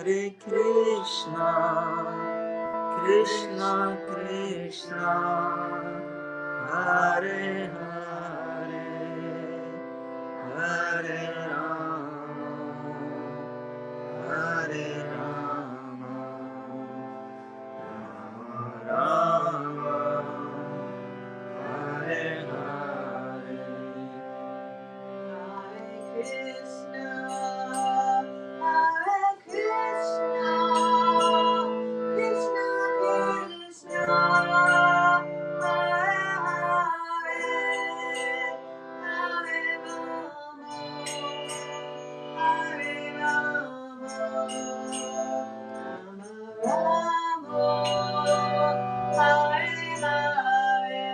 Krishna Krishna, Hare Hare, Hare Rama, Hare Rama, Rama Rama, Hare Hare. Krishna, Hare Krishna, Krishna Krishna, Hare Hare, Hare Rama, Hare Rama, Rama Rama, Hare Hare.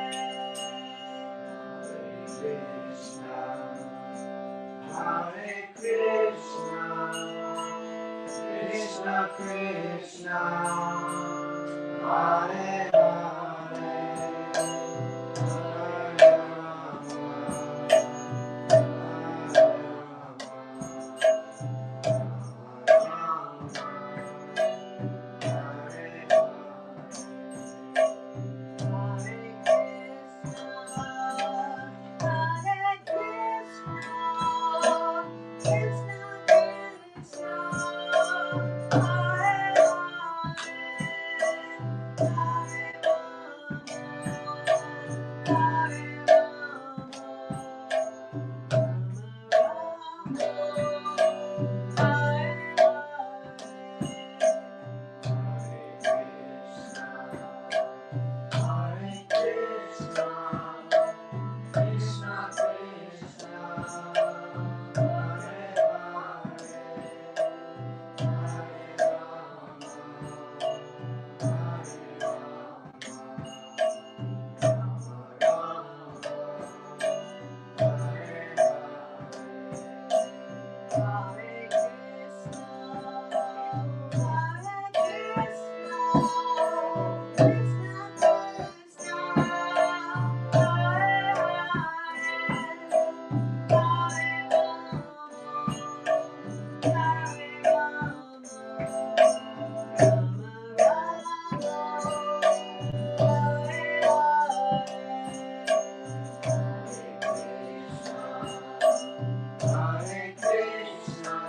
Hare Krishna,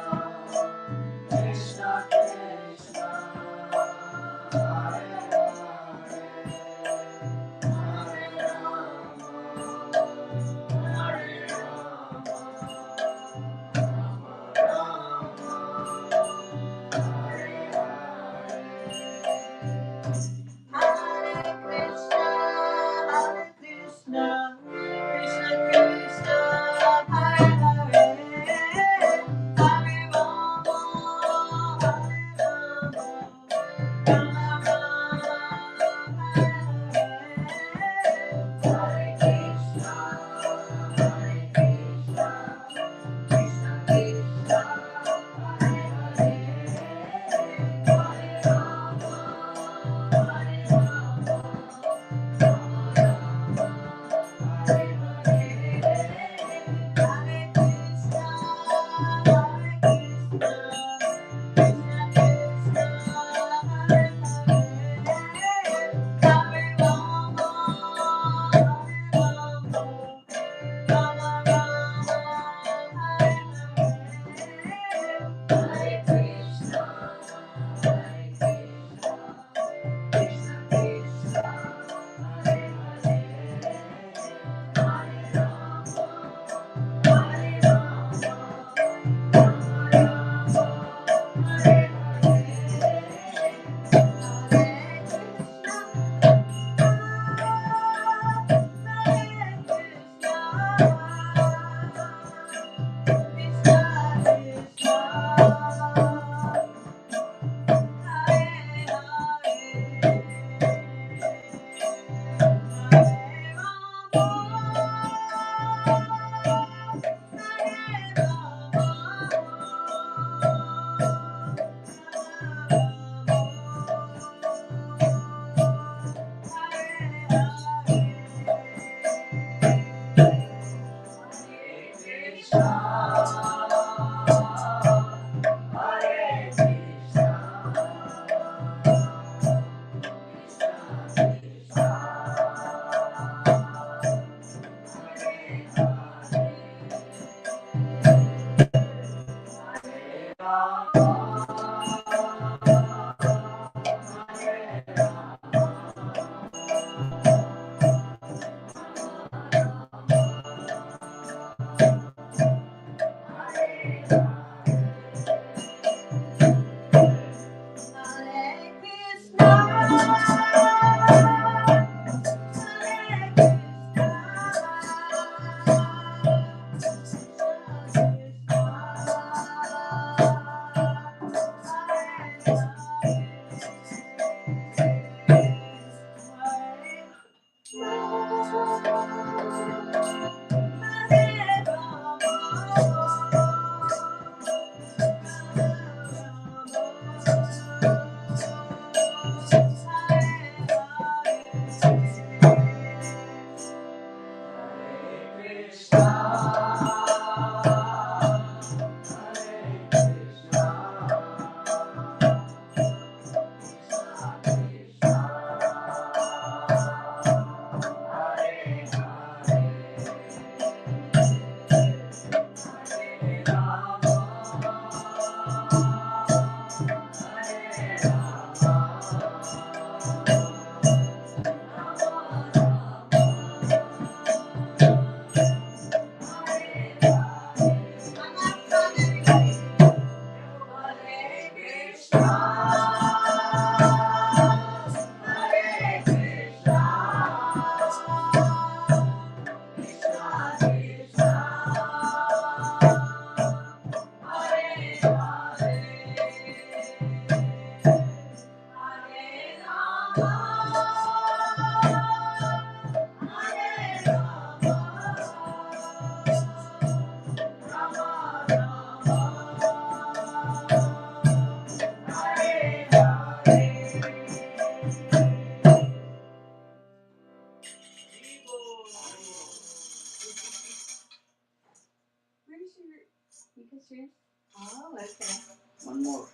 Krishna Krishna, Hare Hare, Hare Rama, Oh, okay. One more.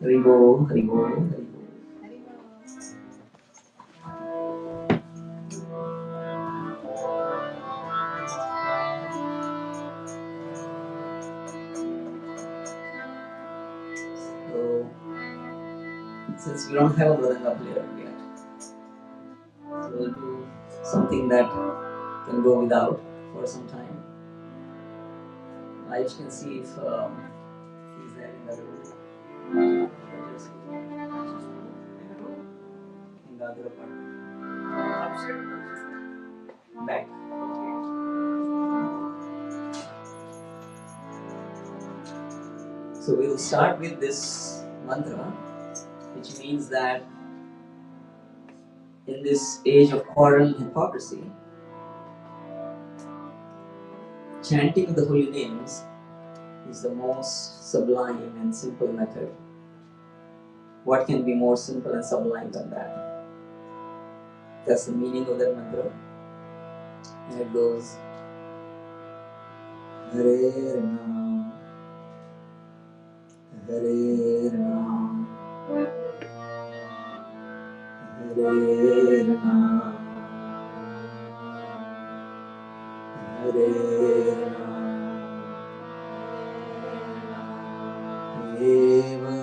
Hari Bol, Hari Bol, Hari Bol. So, since we don't have a mridanga player yet, so we'll do something that can go without for some time. I just can see if he's there in the room. In the other apartment. Back. So we'll start with this mantra, which means that in this age of quarrel and hypocrisy, chanting of the holy names is the most sublime and simple method. What can be more simple and sublime than that? That's the meaning of that mantra. And it goes Hare Ram, Hare Ram, Hare Ram, Hare Ram, Eva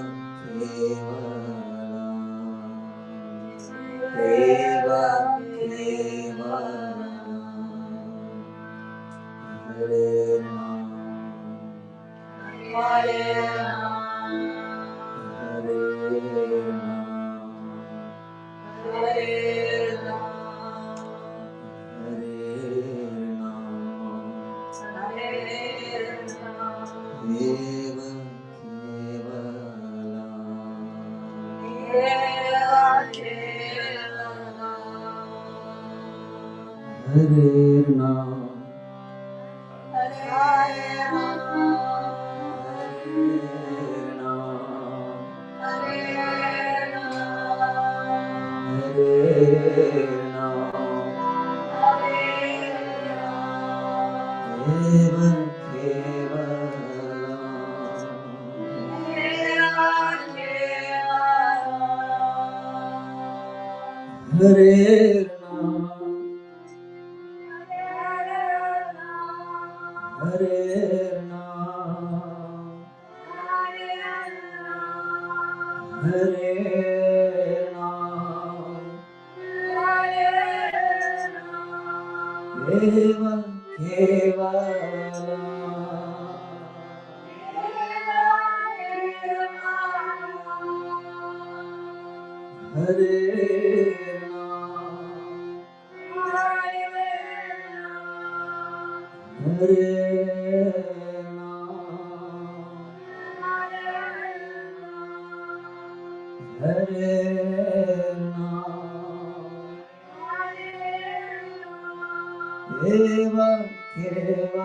Eva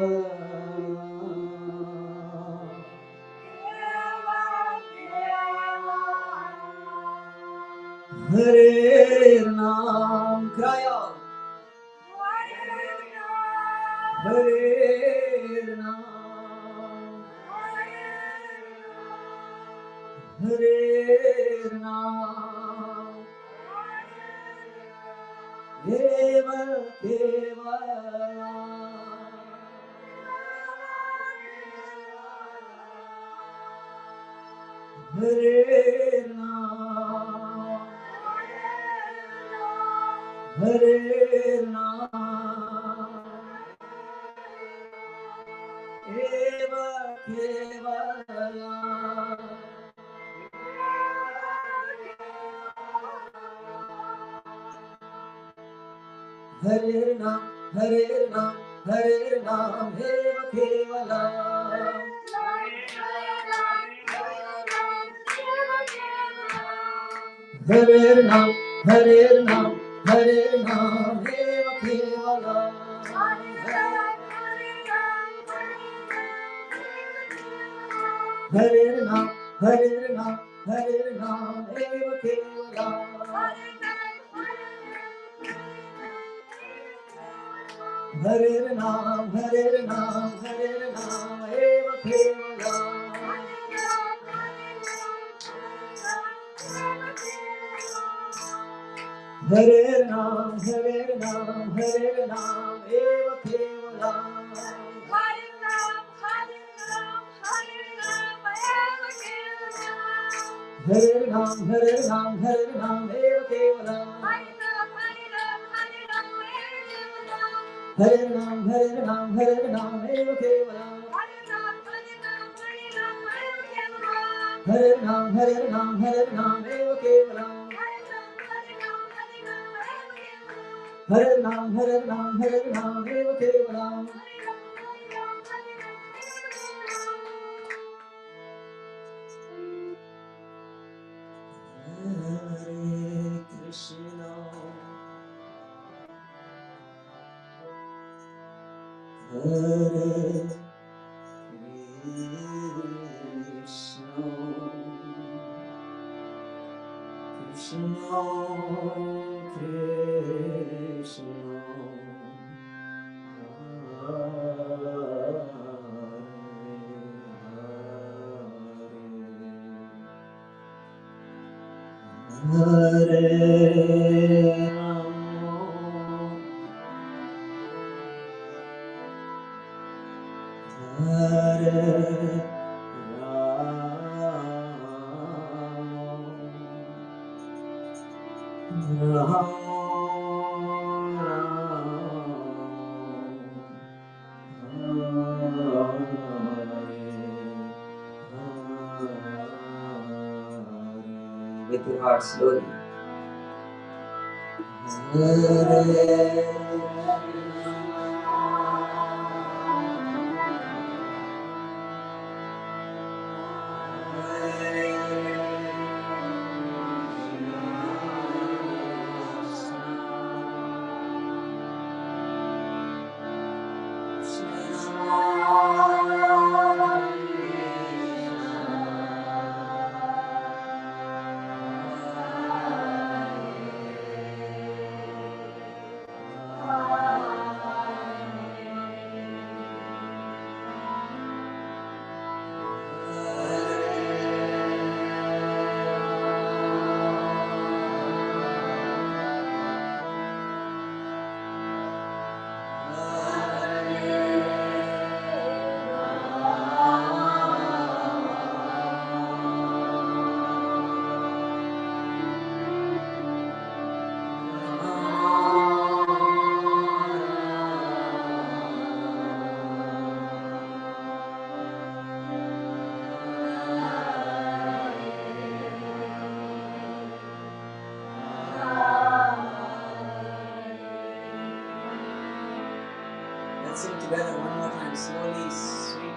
Eva Hare Ram, Hare Ram, Hare Ram, Hare Ram, Hare Ram, Eva Hare Ram, Hare Ram, Hare Hare Ram, Hare Ram, Hare Ram, Eva Kevalam. Hare Ram, Hare Ram, Hare Ram, Eva Kevalam. Hare Ram, Hare Ram, Hare Ram, Eva Kevalam. Hare Ram, Hare Ram, Hare Ram, Eva Kevalam. Hare Ram, Hare Ram, Hare Ram, Eva Kevalam. Hare Ram, Hare Ram, Hare Ram, Eva Kevalam. Hare Ram, Hare Ram, Hare Ram, Eva Kevalam. Hare Ram, Hare Ram, Hare Ram, Eva Kevalam. Hare Ram, Hare Ram, Hare Ram, Eva Kevalam. Hare Ram, Hare Ram, Hare Ram, Eva Kevalam. Hare Krishna, Hare Krishna, Krishna Krishna, Hare with your heart slowly. Let's sing together one more time, slowly, sweetly.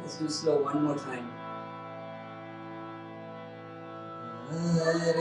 Let's do slow one more time. Hare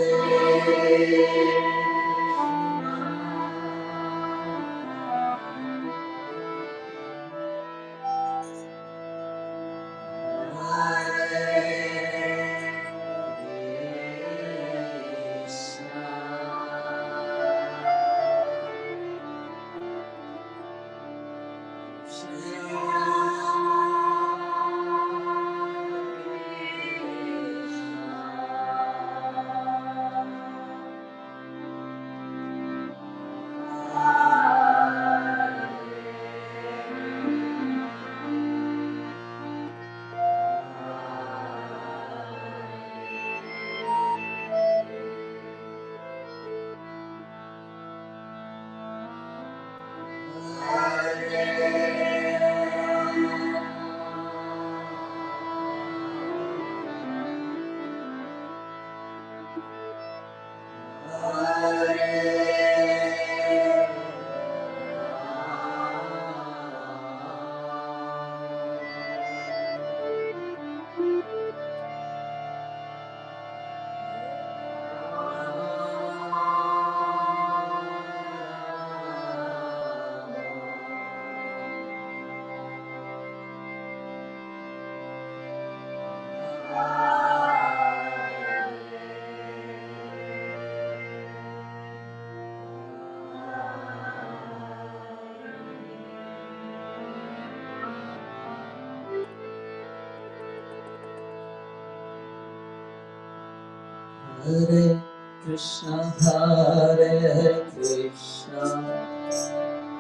Hare Krishna, Hare Krishna,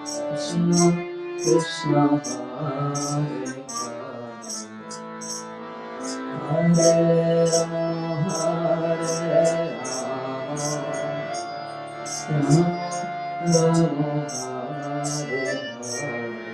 Krishna Krishna, Hare Hare, Hare Rama, Hare Rama, Rama Hare Hare.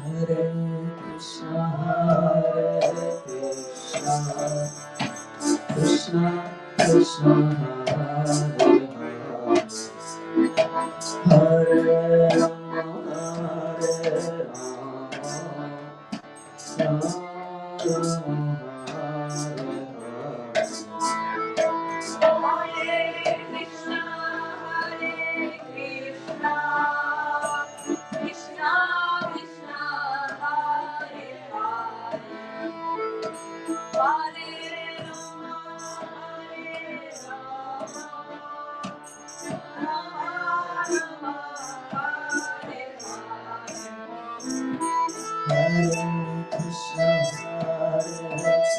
Hare Krishna, Hare Krishna, Krishna Krishna, Hare Hare Krishna, Hare Krishna, Krishna Krishna, Hare Hare, Hare Rama, Hare Rama, Rama Hare Hare Krishna, Hare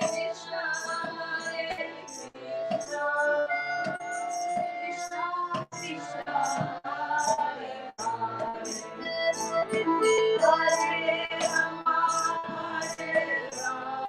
Krishna, Krishna Krishna, Hare Hare, Hare Rama, Hare Rama,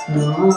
Rama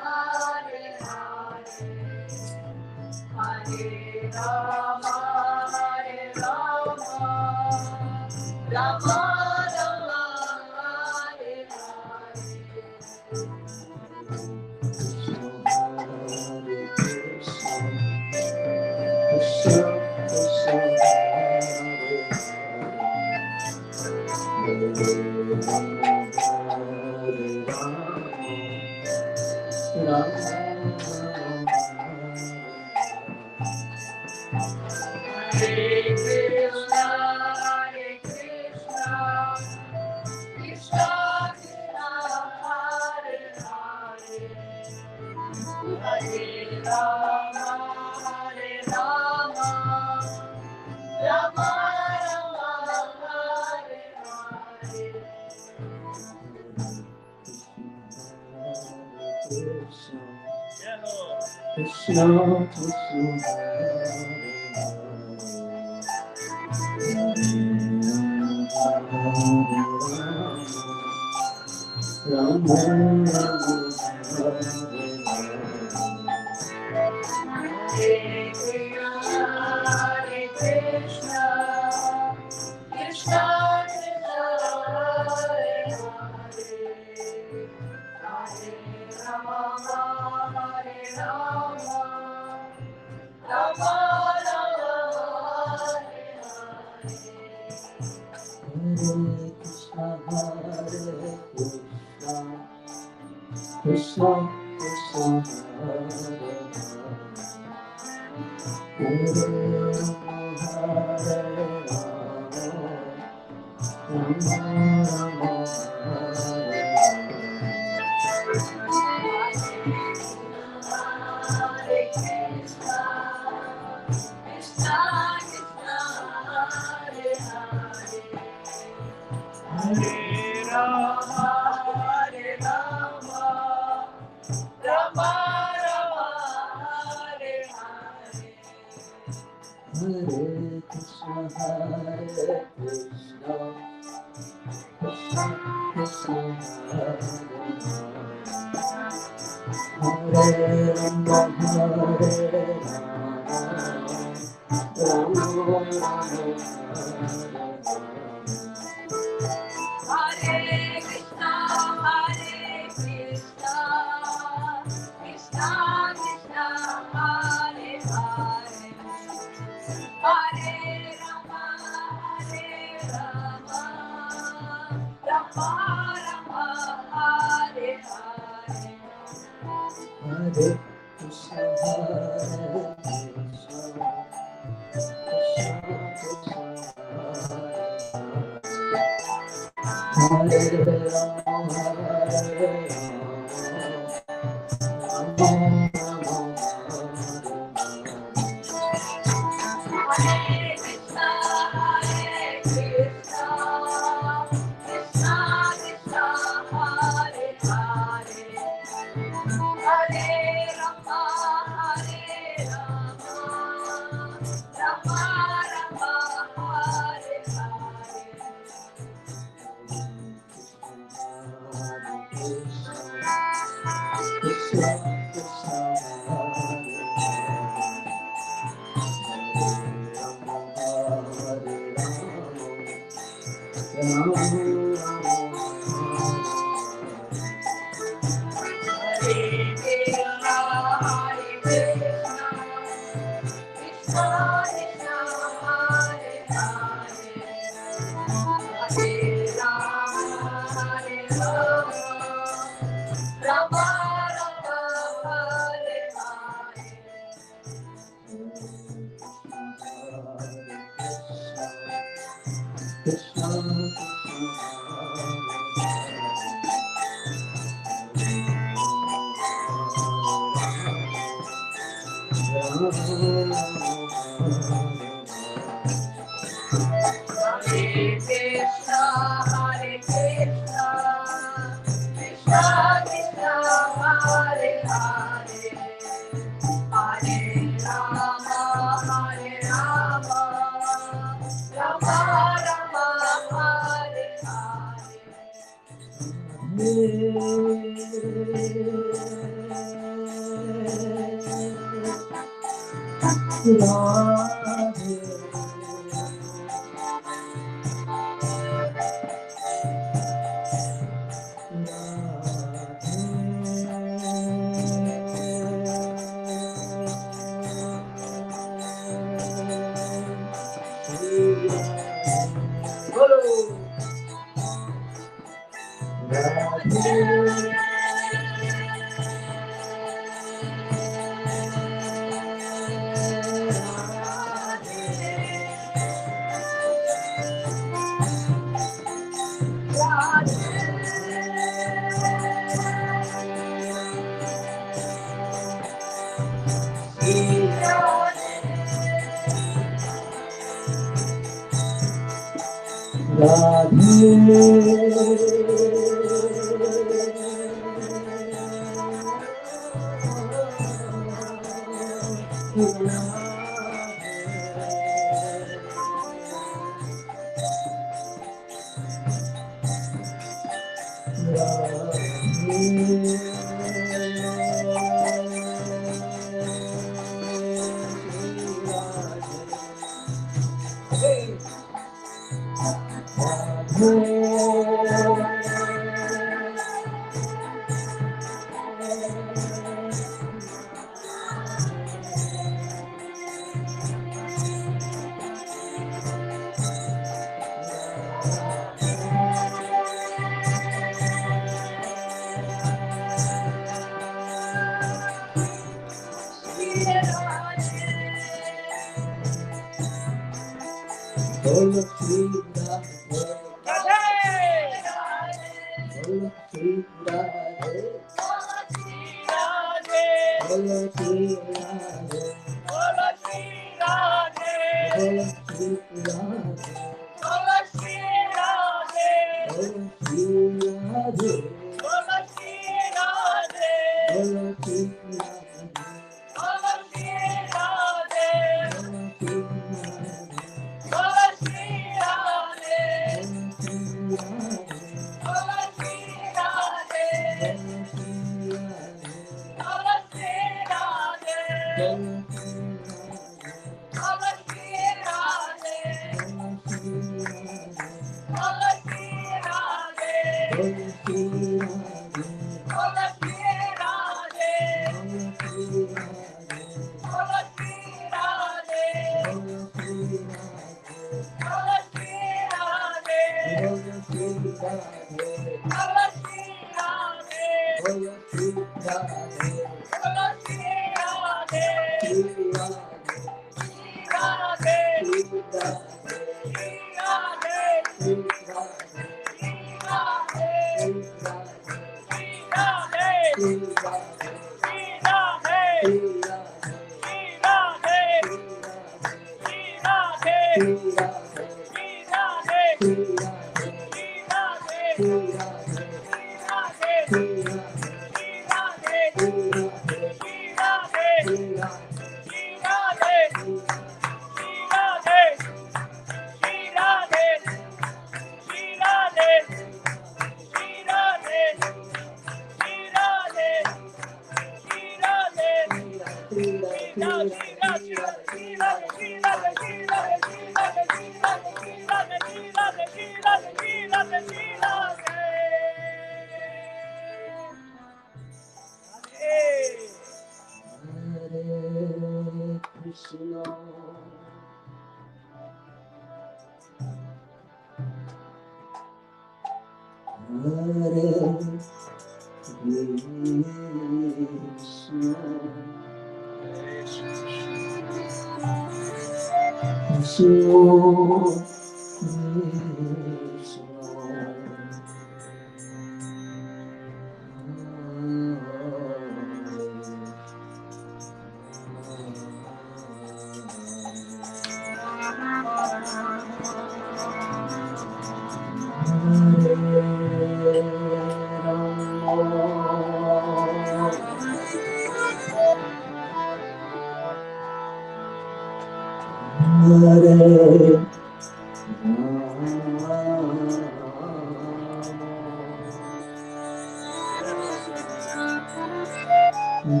With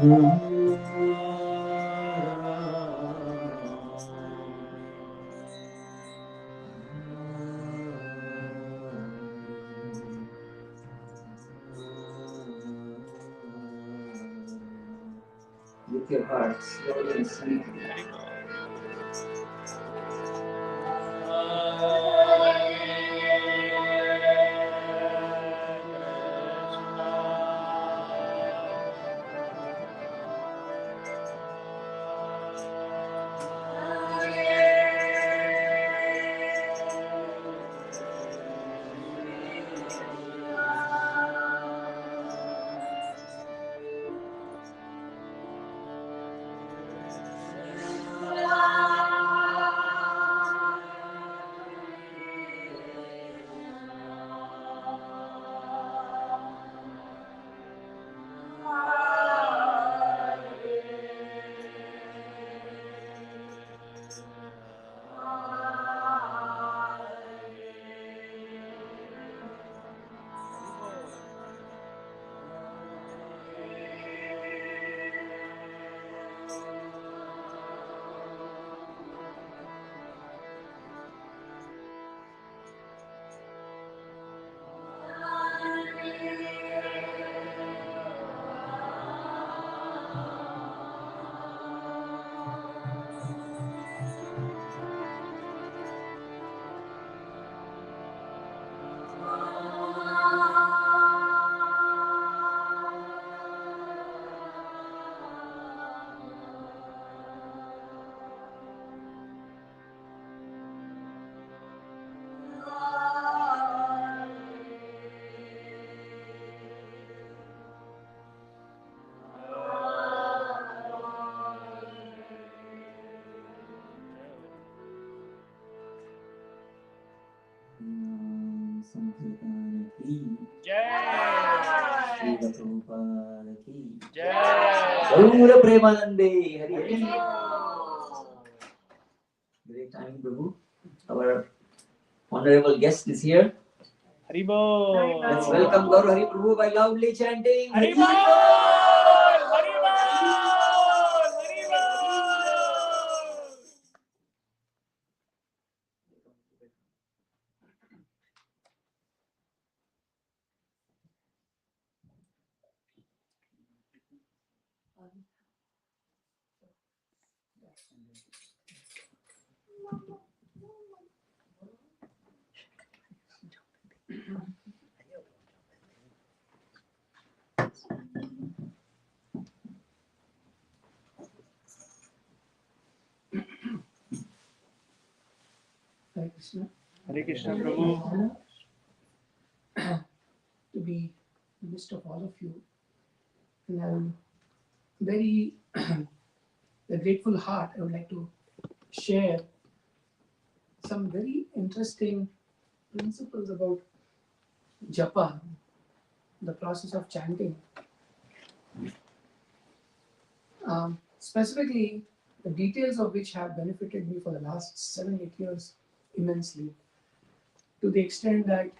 your heart slowly and sweetly. Gaura Premanande, Hari Hari. Great time, Prabhu. Our honorable guest is here. Haribol. Let's welcome Gaurahari Prabhu by loudly chanting. Haribol. Haribol. Haribol. Hare Krishna. Hare Krishna, Prabhu. To be in the midst of all of you, and I'm very a grateful heart. I would like to share some very interesting principles about japa, the process of chanting. Specifically, the details of which have benefited me for the last 7-8 years immensely, to the extent that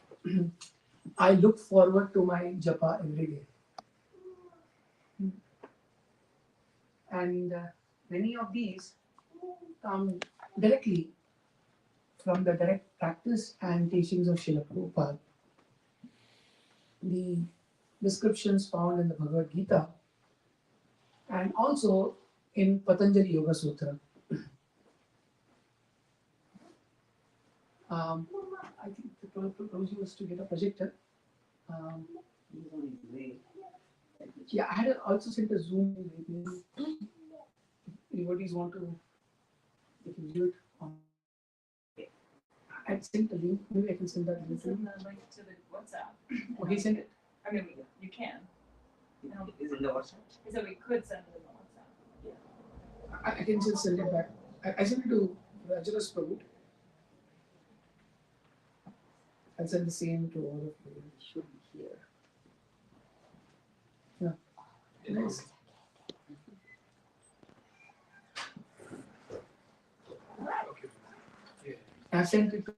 I look forward to my japa every day. And many of these come directly from the direct practice and teachings of Srila Prabhupada. The descriptions found in the Bhagavad Gita and also in Patanjali Yoga Sutra. I think the Prabhuji was to get a projector. Yeah, I had also sent a Zoom. Maybe devotees want to, they can view it on. I sent a link. Maybe I can send that link. Send the link to the WhatsApp. Oh, he sent it. I mean, you can. Is in the WhatsApp. So we could send it in the WhatsApp. I can just send it back. I sent it to Rajaras Prabhu. I'll send the same to all of you. It should be here. Yeah. Nice. I sent it to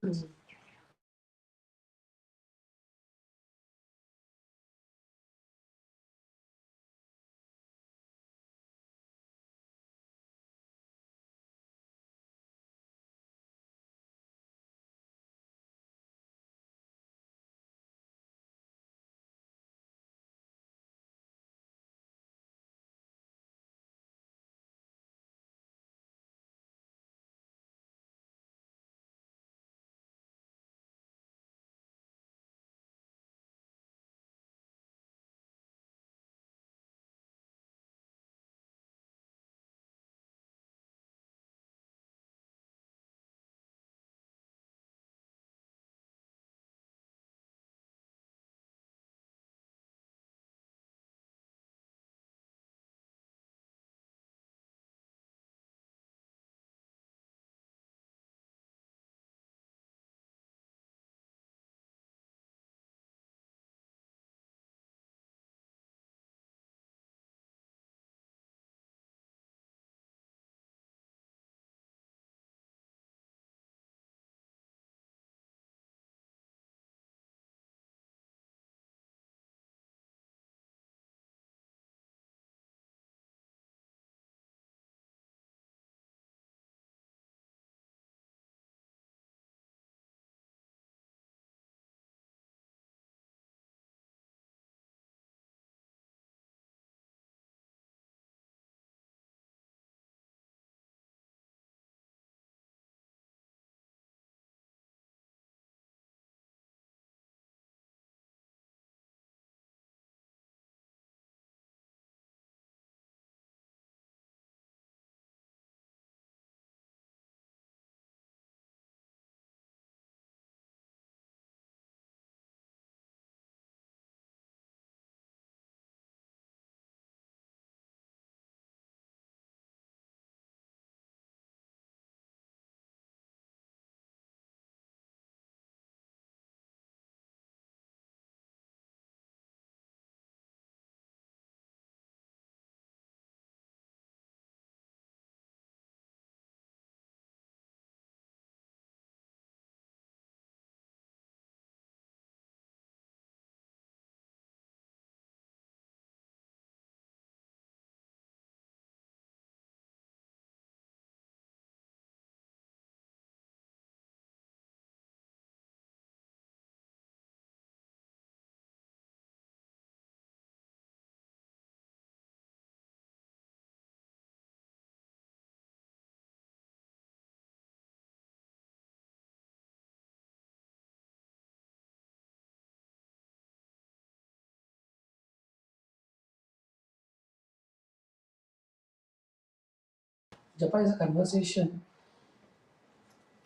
Japa is a conversation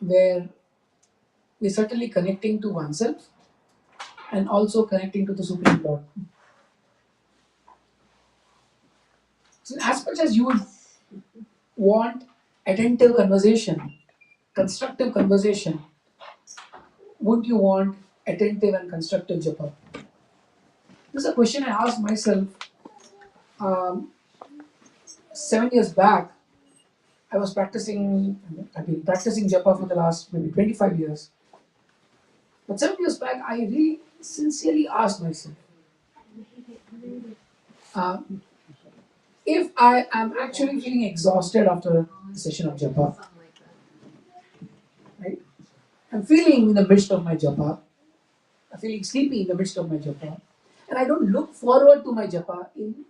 where we're certainly connecting to oneself and also connecting to the Supreme Lord. So as much as you would want attentive conversation, constructive conversation, would you want attentive and constructive japa? This is a question I asked myself 7 years back. I've been practicing japa for the last maybe 25 years. But 7 years back, I really sincerely asked myself, uh, if I am actually feeling exhausted after a session of japa, right? I'm feeling in the midst of my japa, I'm feeling sleepy in the midst of my japa, and I don't look forward to my japa in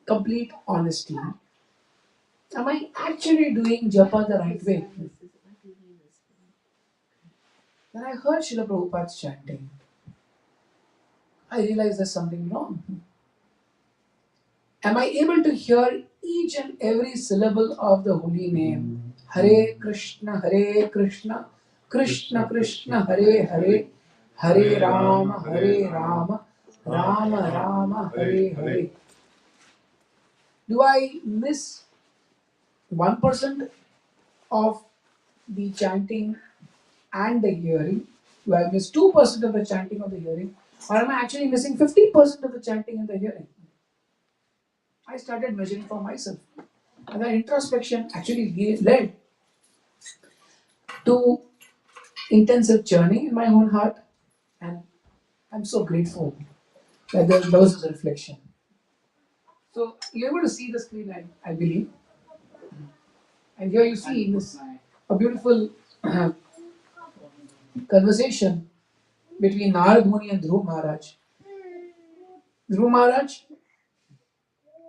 complete honesty. Am I actually doing japa the right way? When I heard Srila Prabhupada's chanting, I realized there's something wrong. Am I able to hear each and every syllable of the holy name? Hare Krishna, Krishna Krishna, Hare Hare, Hare Rama, Rama Rama, Hare Hare. Do I miss 1% of the chanting and the hearing? Do I miss 2% of the chanting or the hearing? Or am I actually missing 50% of the chanting and the hearing? I started measuring for myself. And that introspection actually led to intensive journey in my own heart. And I'm so grateful that there was a reflection. So you're able to see the screen, I believe. And here you see this a beautiful conversation between Narad Muni and Dhruv Maharaj. Dhruv Maharaj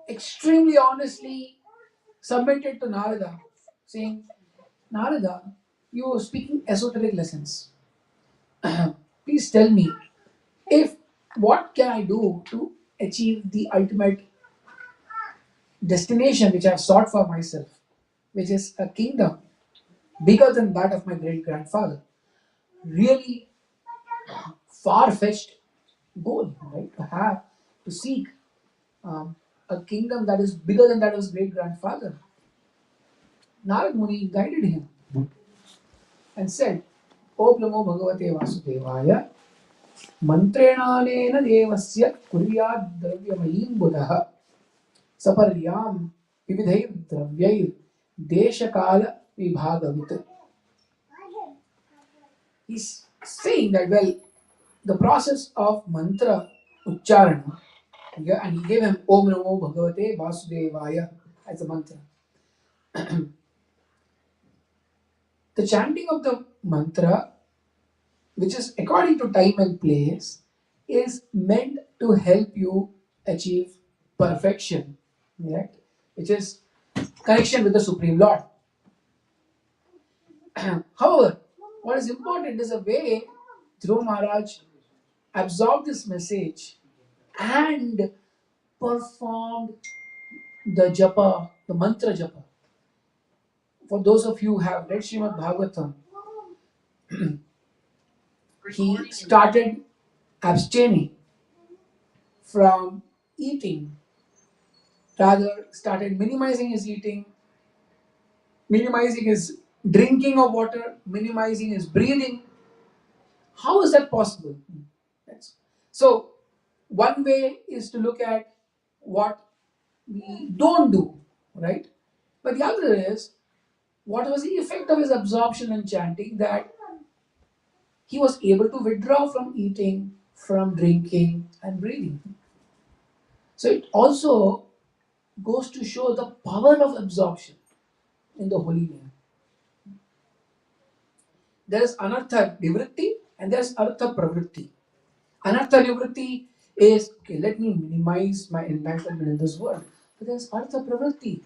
extremely honestly submitted to Narada, saying, Narada, you are speaking esoteric lessons. Please tell me, if what can I do to achieve the ultimate destination which I have sought for myself, which is a kingdom bigger than that of my great grandfather. Really far fetched goal, right? To seek a kingdom that is bigger than that of his great grandfather. Narad Muni guided him and said, O Namo Bhagavate Vasudevaya, Mantrenanena Devasya Kuryad Dravyamayim Buddha Saparyam Vividhair Dravyair Deshakala Vibhagavit. He's saying that, well, the process of mantra ucharana, and he gave him Om Namo Bhagavate Vasudevaya as a mantra. The chanting of the mantra, which is according to time and place, is meant to help you achieve perfection, right? Which is connection with the Supreme Lord. However, what is important is the way Dhruv Maharaj absorbed this message and performed the japa, the mantra japa. For those of you who have read Srimad Bhagavatam, he started abstaining from eating, rather started minimizing his eating, minimizing his drinking of water, minimizing his breathing. How is that possible? So, one way is to look at what we don't do, right? But the other is, what was the effect of his absorption and chanting, that he was able to withdraw from eating, from drinking, and breathing. So it also goes to show the power of absorption in the holy name. There is anartha nivritti and there is artha pravritti. Anartha nivritti is, okay, let me minimize my entanglement in this world. But there is artha pravritti,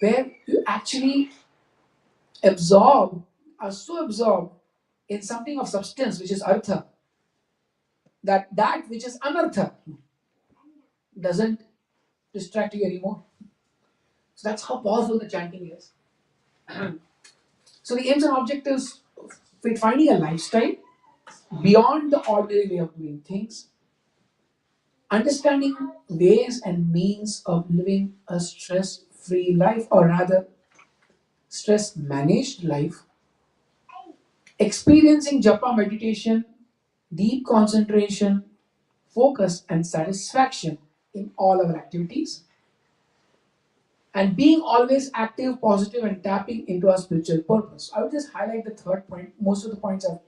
where you actually are so absorbed in something of substance, which is artha, that which is anartha doesn't distract you anymore. So that's how powerful the chanting is. So the aims and objectives with finding a lifestyle beyond the ordinary way of doing things, understanding ways and means of living a stress-free life, or rather stress-managed life, experiencing japa meditation, deep concentration, focus and satisfaction in all our activities, and being always active, positive, and tapping into our spiritual purpose. I will just highlight the third point. Most of the points I've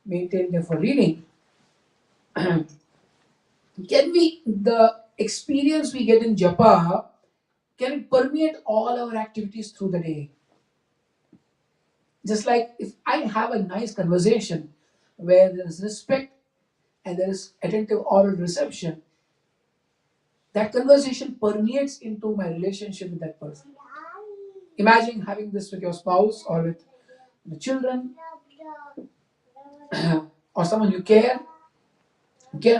maintained there for reading. Can we, the experience we get in japa, can it permeate all our activities through the day? Just like if I have a nice conversation where there is respect and there is attentive oral reception, that conversation permeates into my relationship with that person. Imagine having this with your spouse or with the children or someone you care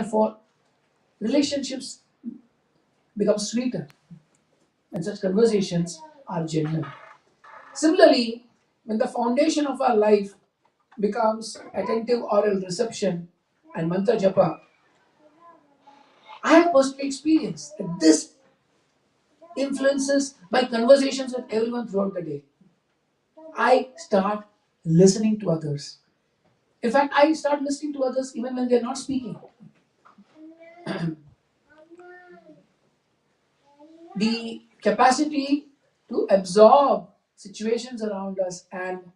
for. Relationships become sweeter and such conversations are genuine. Similarly, when the foundation of our life becomes attentive oral reception and mantra japa, I have personally experienced that this influences my conversations with everyone throughout the day. I start listening to others. In fact, I start listening to others even when they're not speaking. The capacity to absorb situations around us and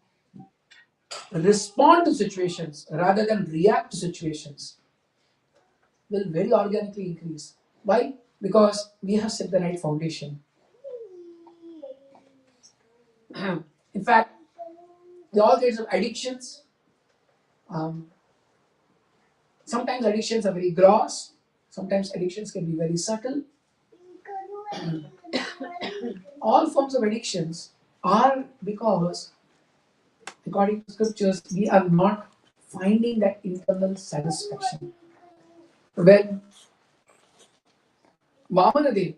respond to situations rather than react to situations will very organically increase. Why? Because we have set the right foundation. In fact, there are all kinds of addictions. Um, Sometimes addictions are very gross, sometimes addictions can be very subtle. All forms of addictions are because, according to scriptures, we are not finding that internal satisfaction. When Vamanadev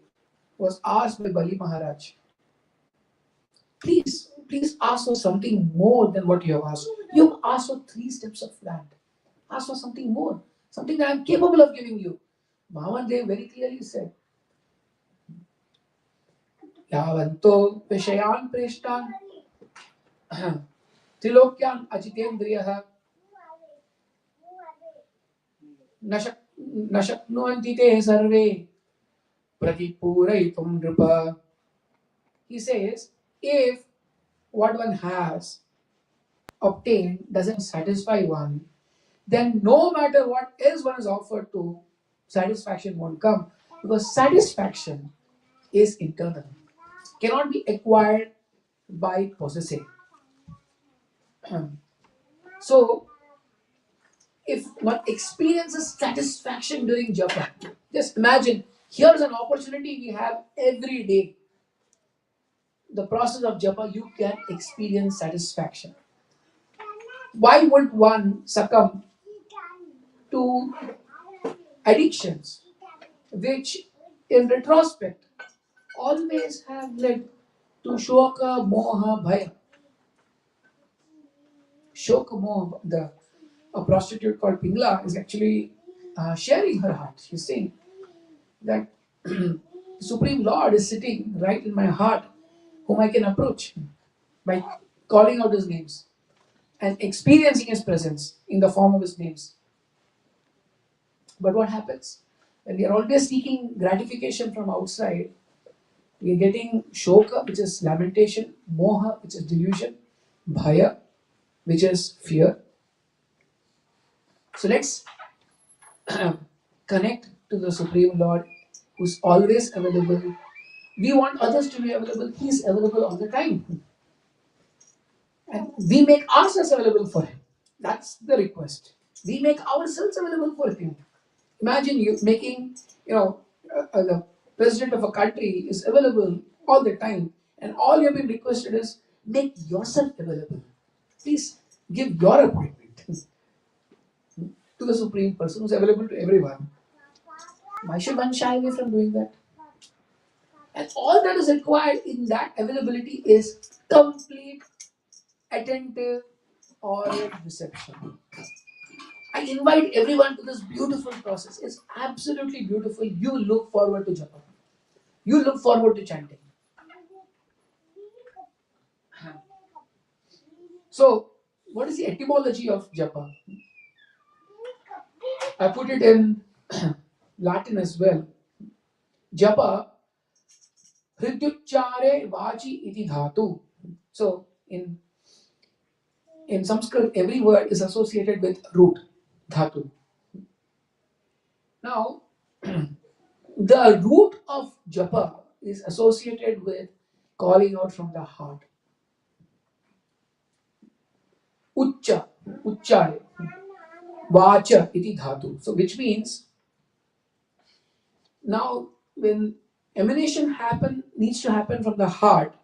was asked by Bali Maharaj, please ask for something more than what you have asked. You have asked for 3 steps of land. Ask for something more, something that I am capable of giving you. Vamanadev very clearly said, Yavanto Vishayan Preshtan Trilokyan Achitendriyaha Nashaknuanti te sarve Pratipuraitum Nripa. He says, if what one has obtained doesn't satisfy one, then no matter what else one is offered to, satisfaction won't come. Because satisfaction is internal, cannot be acquired by possessing. So, if one experiences satisfaction during japa, just imagine here's an opportunity we have every day. The process of japa, you can experience satisfaction. Why would one succumb to addictions which, in retrospect, always have led to shoka, moha, bhaya? Shoka, moha, a prostitute called Pingla is actually sharing her heart. She's saying that the Supreme Lord is sitting right in my heart, whom I can approach by calling out his names and experiencing his presence in the form of his names. But what happens? When we are always seeking gratification from outside, we are getting shoka, which is lamentation, moha, which is delusion, bhaya, which is fear. So let's connect to the Supreme Lord who's always available. We want others to be available, He's available all the time. And we make ourselves available for Him. That's the request. We make ourselves available for Him. Imagine you making, the president of a country is available all the time, and all you've been requested is make yourself available. Please give your appointment to the Supreme Person who's available to everyone. Why should one shy away from doing that? And all that is required in that availability is complete attentive or reception. I invite everyone to this beautiful process. It's absolutely beautiful. You look forward to japa. You look forward to chanting. So, what is the etymology of japa? I put it in Latin as well. Japa, hrityuchare vachi iti dhatu. So, in Sanskrit, every word is associated with root, dhatu. Now, the root of japa is associated with calling out from the heart. Uccha, uchchare, vacha iti dhatu. So, which means now when emanation needs to happen from the heart,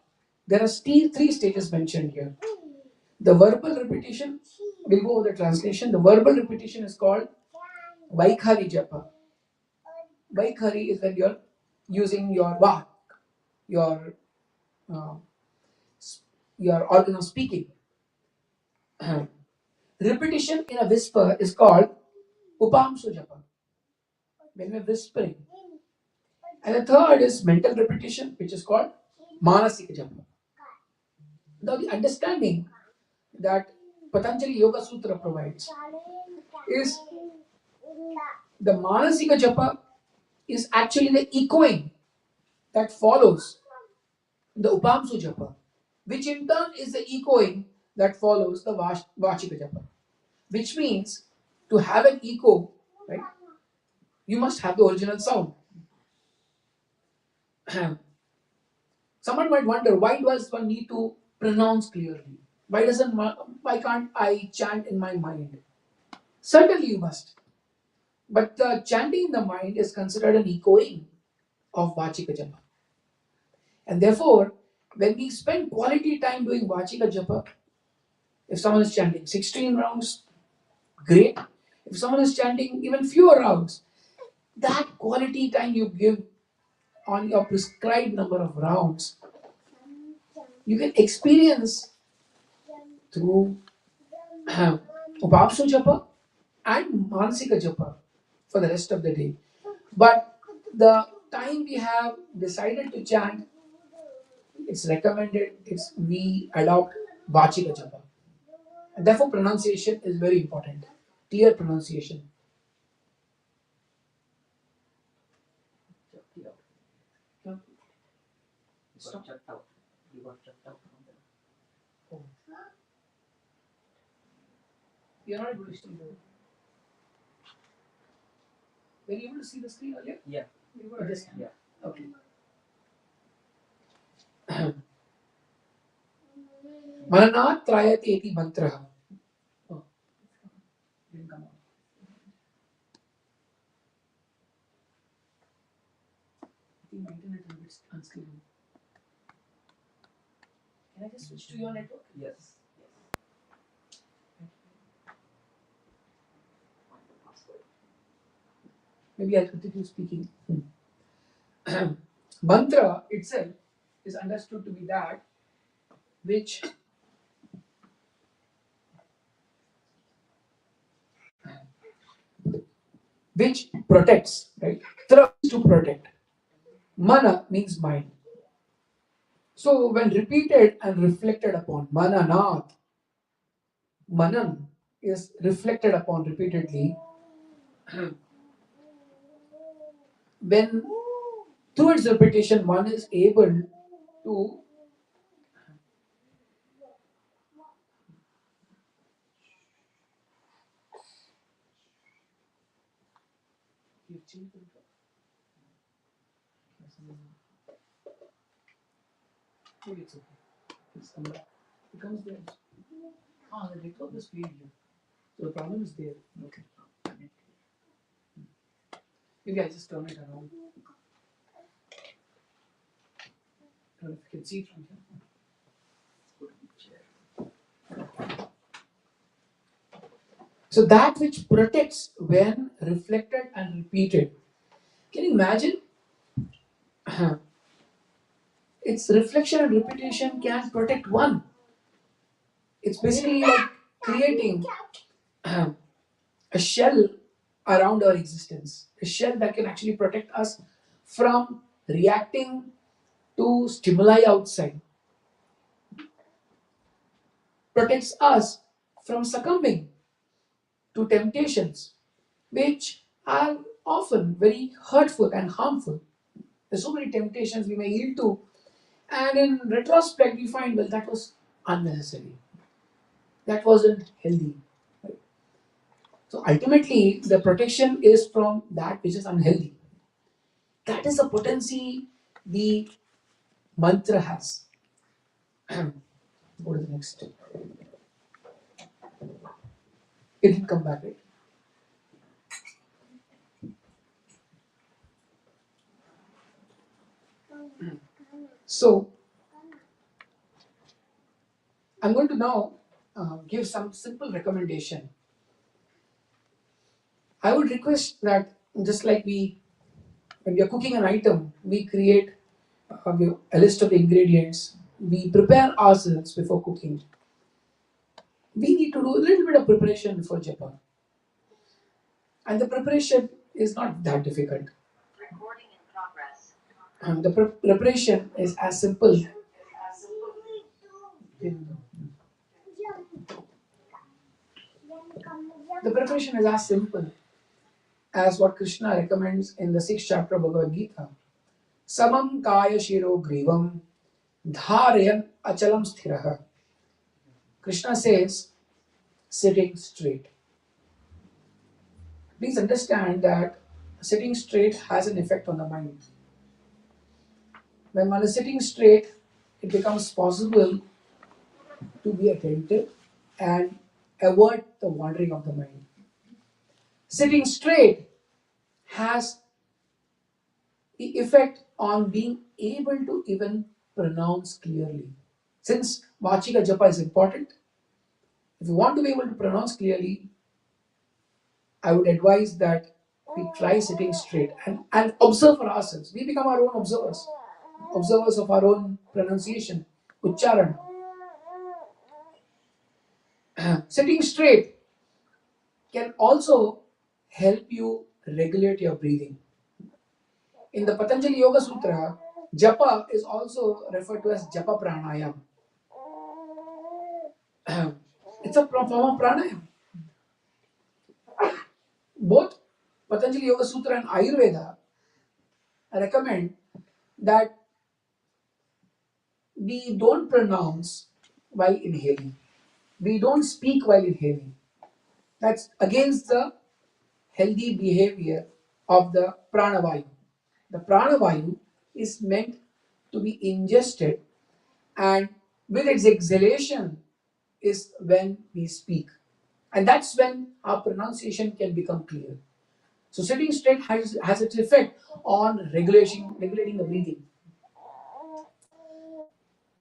there are still three stages mentioned here. The verbal repetition, we'll go over the translation. The verbal repetition is called Vaikhari japa. Vaikhari is when you're using your vak, your uh, organ of speaking. Repetition in a whisper is called Upamsu japa, when we're whispering. And the third is mental repetition, which is called Manasika japa. Now, the understanding that Patanjali Yoga Sutra provides is the Manasika japa is actually the echoing that follows the Upamsu japa, which in turn is the echoing that follows the Vachika japa. Which means to have an echo, right, you must have the original sound. Someone might wonder, why does one need to pronounce clearly? Why can't I chant in my mind? Certainly you must. But the chanting in the mind is considered an echoing of Vachika japa. And therefore, when we spend quality time doing Vachika japa, if someone is chanting 16 rounds, great. If someone is chanting even fewer rounds, that quality time you give on your prescribed number of rounds, you can experience through Upamsu japa and Mansika japa for the rest of the day. But the time we have decided to chant, it's recommended, we adopt Vachika japa. And therefore pronunciation is very important. Clear pronunciation. Stop. Checked out. You got checked out from there. Oh. You're not able to see the. Were you able to see the screen earlier? Yeah. We were. Just, Yeah. okay. Mananat trayate iti mantraha. Oh, didn't come out. I think my internet is a bit unstable. Can I just switch to your network? Yes. Maybe I'll continue speaking. Mantra itself is understood to be that which protects, right? Tra is to protect. Mana means mind. So when repeated and reflected upon, mananat, manan is reflected upon repeatedly. When through its repetition one is able to maybe it's okay. It's come back. It comes there. The network is failed here. So the problem is there. Okay. Maybe I just turn it around. I don't know if you can see it from here. So that which protects when reflected and repeated. Can you imagine? its reflection and repetition can protect one. It's basically like creating a shell around our existence, a shell that can actually protect us from reacting to stimuli outside, protects us from succumbing to temptations, which are often very hurtful and harmful. There's so many temptations we may yield to, and in retrospect, we find, well, that was unnecessary. That wasn't healthy. Right? So ultimately, the protection is from that which is unhealthy. That is the potency the mantra has. Go to the next. It will come back, right? So I'm going to now give some simple recommendation. I would request that just like when we are cooking an item, we create a list of ingredients. We prepare ourselves before cooking. We need to do a little bit of preparation before japa, and the preparation is not that difficult. Recording in progress. The preparation is as simple. The preparation is as simple as what Krishna recommends in the 6th chapter of Bhagavad Gita. Samam kaya shiro grivam dharayan achalam sthiraha. Krishna says, sitting straight. Please understand that sitting straight has an effect on the mind. When one is sitting straight, it becomes possible to be attentive and avoid the wandering of the mind. Sitting straight has the effect on being able to even pronounce clearly. Since Vachika Japa is important, if you want to be able to pronounce clearly, I would advise that we try sitting straight and observe for ourselves. We become our own observers, observers of our own pronunciation, Ucharan. Sitting straight can also help you regulate your breathing. In the Patanjali Yoga Sutra, Japa is also referred to as Japa Pranayam. It's a form of pranayam. Both Patanjali Yoga Sutra and Ayurveda recommend that we don't pronounce while inhaling. We don't speak while inhaling. That's against the healthy behavior of the pranavayu. The pranavayu is meant to be ingested, and with its exhalation is when we speak. And that's when our pronunciation can become clear. So sitting straight has its effect on regulating the breathing.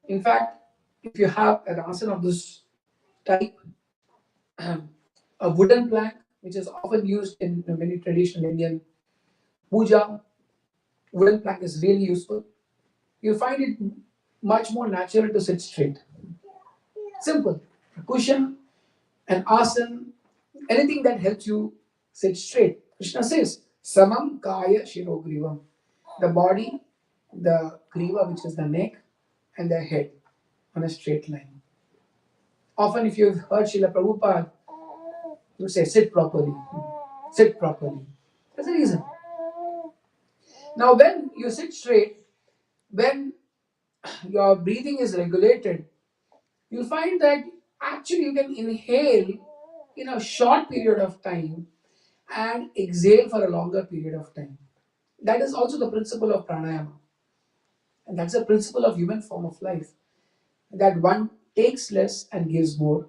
In fact, if you have an asana of this type, a wooden plank, which is often used in many traditional Indian puja, wooden plank is really useful. You find it much more natural to sit straight. Simple. A cushion, an asana, anything that helps you sit straight. Krishna says, Samam Kaya Shiro Grivam. The body, the griva, which is the neck, and the head on a straight line. Often, if you've heard Srila Prabhupada, you say, sit properly. Sit properly. There's a reason. Now, when you sit straight, when your breathing is regulated, you'll find that actually you can inhale in a short period of time and exhale for a longer period of time. That is also the principle of pranayama. And that's a principle of human form of life. That one takes less and gives more.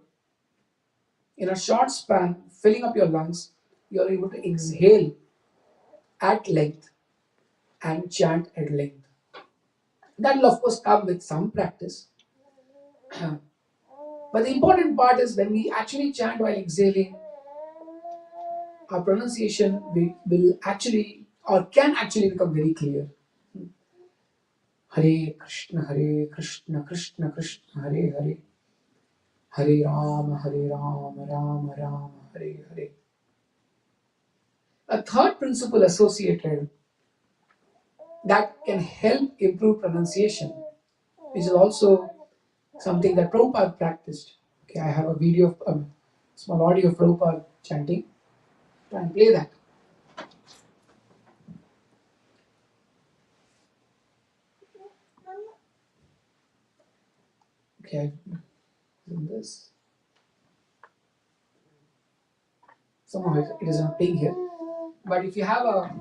In a short span, filling up your lungs, you're able to exhale at length and chant at length. That will, of course, come with some practice. But the important part is when we actually chant while exhaling, our pronunciation will actually or can actually become very clear. Hare Krishna, Krishna Krishna, Hare Hare, Hare Ram, Rama Rama, Hare Hare. A third principle associated that can help improve pronunciation, which is also something that Prabhupada practiced. Okay, I have a video of small audio of Prabhupada chanting. Try and play that. Okay, in this. Somehow it isn't playing here. But if you have a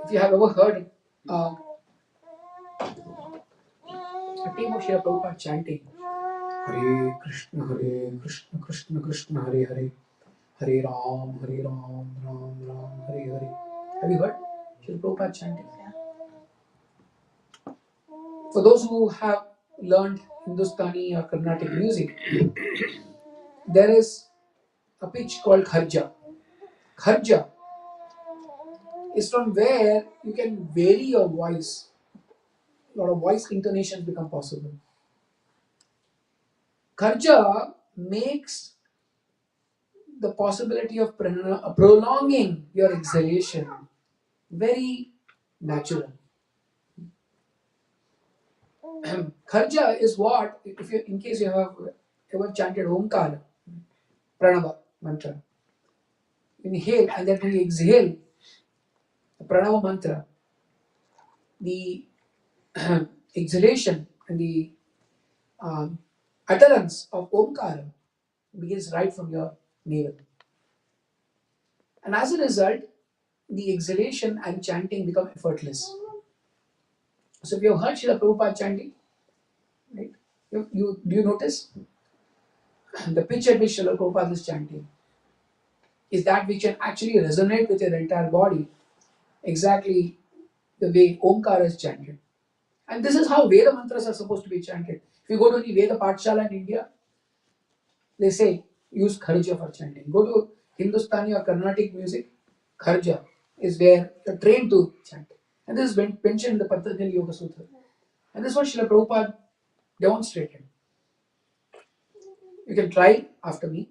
if you have ever heard a tape of Srila Prabhupada chanting Hare Krishna, Krishna Krishna, Hare Hare, Hare Ram, Ram Ram, Hare Hare. Have you heard Srila Prabhupada chanting? For those who have learned Hindustani or Carnatic music, there is a pitch called kharja. Kharja is from where you can vary your voice. A lot of voice intonations become possible. Kharja makes the possibility of prolonging your exhalation very natural. Kharja is what, if you, in case you have ever chanted Omkara, Pranava mantra, inhale and then when you exhale the Pranava mantra, the exhalation and the utterance of Omkara begins right from your navel. And as a result, the exhalation and chanting become effortless. So if you have heard Srila Prabhupada chanting, right? Do you notice the pitch at which Srila Prabhupada is chanting is that which can actually resonate with your entire body exactly the way Omkara is chanted. And this is how Veda mantras are supposed to be chanted. If you go to any Veda Pathshala in India, they say use Kharja for chanting. Go to Hindustani or Carnatic music, Kharja is where you're trained to chant. And this is mentioned in the Patanjali Yoga Sutra. And this is what Srila Prabhupada demonstrated. You can try after me.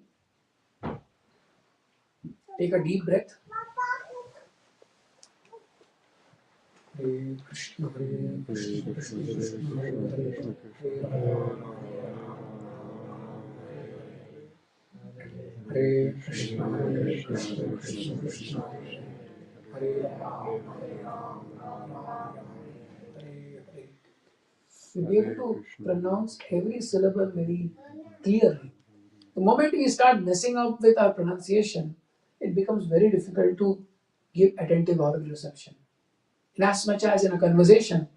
Take a deep breath. Hare Krishna, Krishna Krishna, Hare Hare, Hare Krishna, Krishna Krishna, Hare Ram, Rama Hare Hare. You'll be able to pronounce every syllable very clearly. The moment we start messing up with our pronunciation, it becomes very difficult to give attentive oral reception. In as much as in a conversation,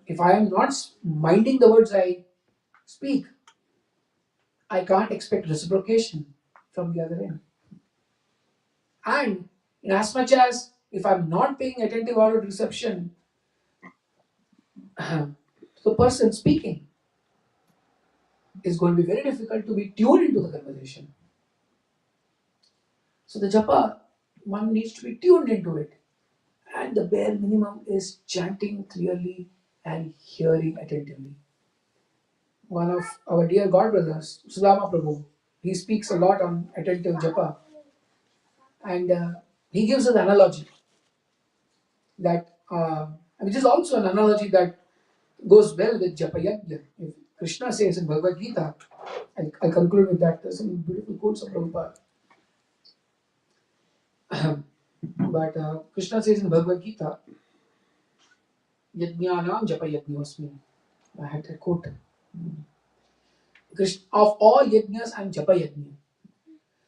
if I am not minding the words I speak, I can't expect reciprocation from the other end. And in as much as if I'm not paying attentive oral reception to the person speaking, it's going to be very difficult to be tuned into the conversation. So the japa, one needs to be tuned into it. And the bare minimum is chanting clearly and hearing attentively. One of our dear God brothers, Sudama Prabhu, he speaks a lot on attentive japa. And he gives us an analogy that, which is also an analogy that goes well with japa yajna. If Krishna says in Bhagavad Gita, I conclude with that. There's some beautiful quotes of Prabhupada. But Krishna says in Bhagavad Gita, Yajnanam japa yajnasmi. I had that quote. Of all yajnas, I am japa yajna.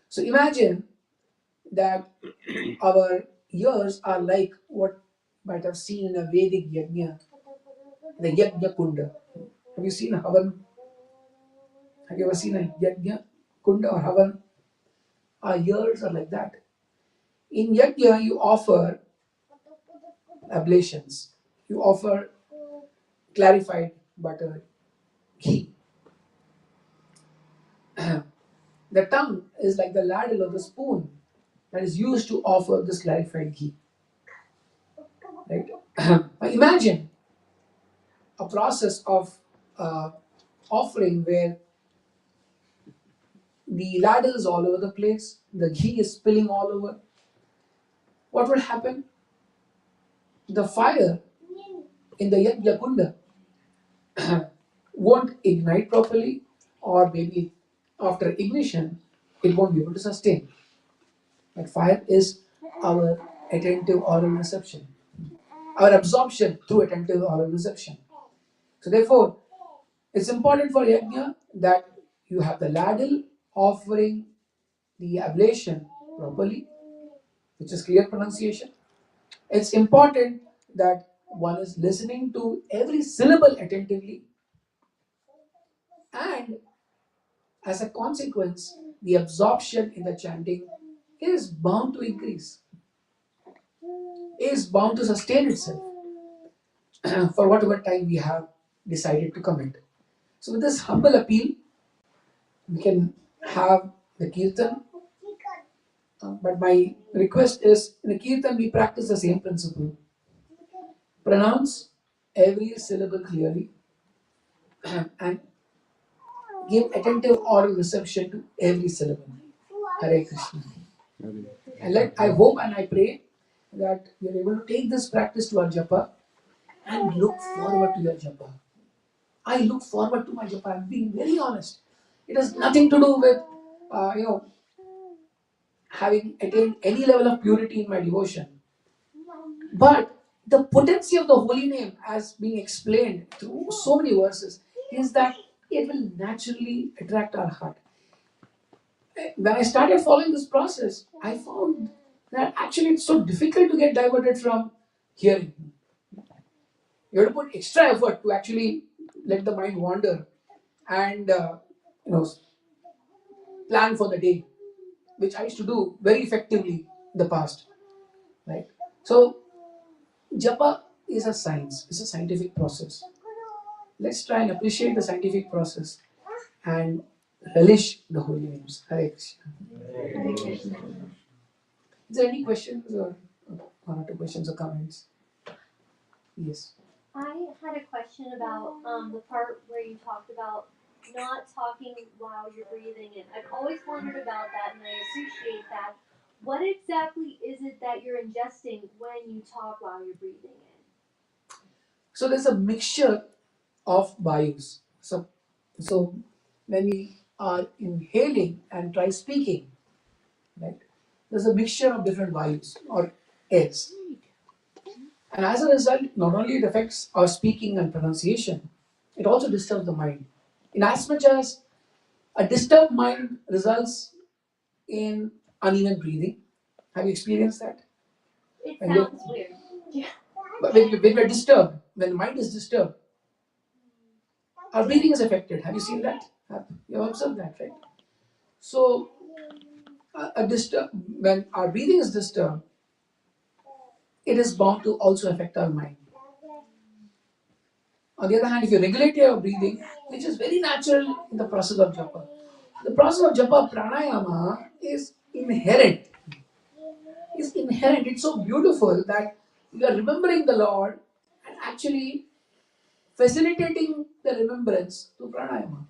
So imagine that our ears are like what might have seen in a Vedic yajna, the yajna kunda. Have you seen Havan? Have you ever seen a yajna kunda or Havan? Our ears are like that. In yajna, you offer oblations. You offer clarified butter, ghee. The tongue is like the ladle or the spoon that is used to offer this clarified ghee. right? Imagine a process of offering where the ladle is all over the place, the ghee is spilling all over. What would happen? The fire in the yajna kunda won't ignite properly, or maybe after ignition, it won't be able to sustain. Like fire is our attentive oral reception, our absorption through attentive oral reception. So therefore, it's important for yajna that you have the ladle offering the ablation properly, which is clear pronunciation. It's important that one is listening to every syllable attentively, and as a consequence, the absorption in the chanting is bound to increase, is bound to sustain itself for whatever time we have decided to commit. So, with this humble appeal, we can have the kirtan. But my request is in the kirtan, we practice the same principle. Pronounce every syllable clearly and give attentive oral reception to every syllable. Hare Krishna. And I hope and I pray that we are able to take this practice to our japa and look forward to your japa. I look forward to my japa. I'm being very honest. It has nothing to do with, having attained any level of purity in my devotion. But the potency of the holy name, as being explained through so many verses, is that it will naturally attract our heart. When I started following this process, I found that actually it's so difficult to get diverted from hearing. You have to put extra effort to actually let the mind wander and you know plan for the day, which I used to do very effectively in the past. Right. So japa is a science. It's a scientific process. Let's try and appreciate the scientific process and relish the holy names. Hare Krishna. Is there any questions or one or two questions or comments? Yes. I had a question about the part where you talked about not talking while you're breathing in. I've always wondered about that, and I appreciate that. What exactly is it that you're ingesting when you talk while you're breathing in? So there's a mixture of vayus. So when we are inhaling and try speaking, right, there's a mixture of different vayus or airs. And as a result, not only it affects our speaking and pronunciation, it also disturbs the mind. In as much as a disturbed mind results in uneven breathing. Have you experienced that? It When you're- sounds weird. Yeah. But when we're disturbed, when the mind is disturbed, our breathing is affected. Have you seen that? You have observed that, right? So, when our breathing is disturbed, it is bound to also affect our mind. On the other hand, if you regulate your breathing, which is very natural in the process of japa, the process of japa pranayama is inherent. Is inherent. It's so beautiful that you are remembering the Lord and actually facilitating the remembrance through pranayama.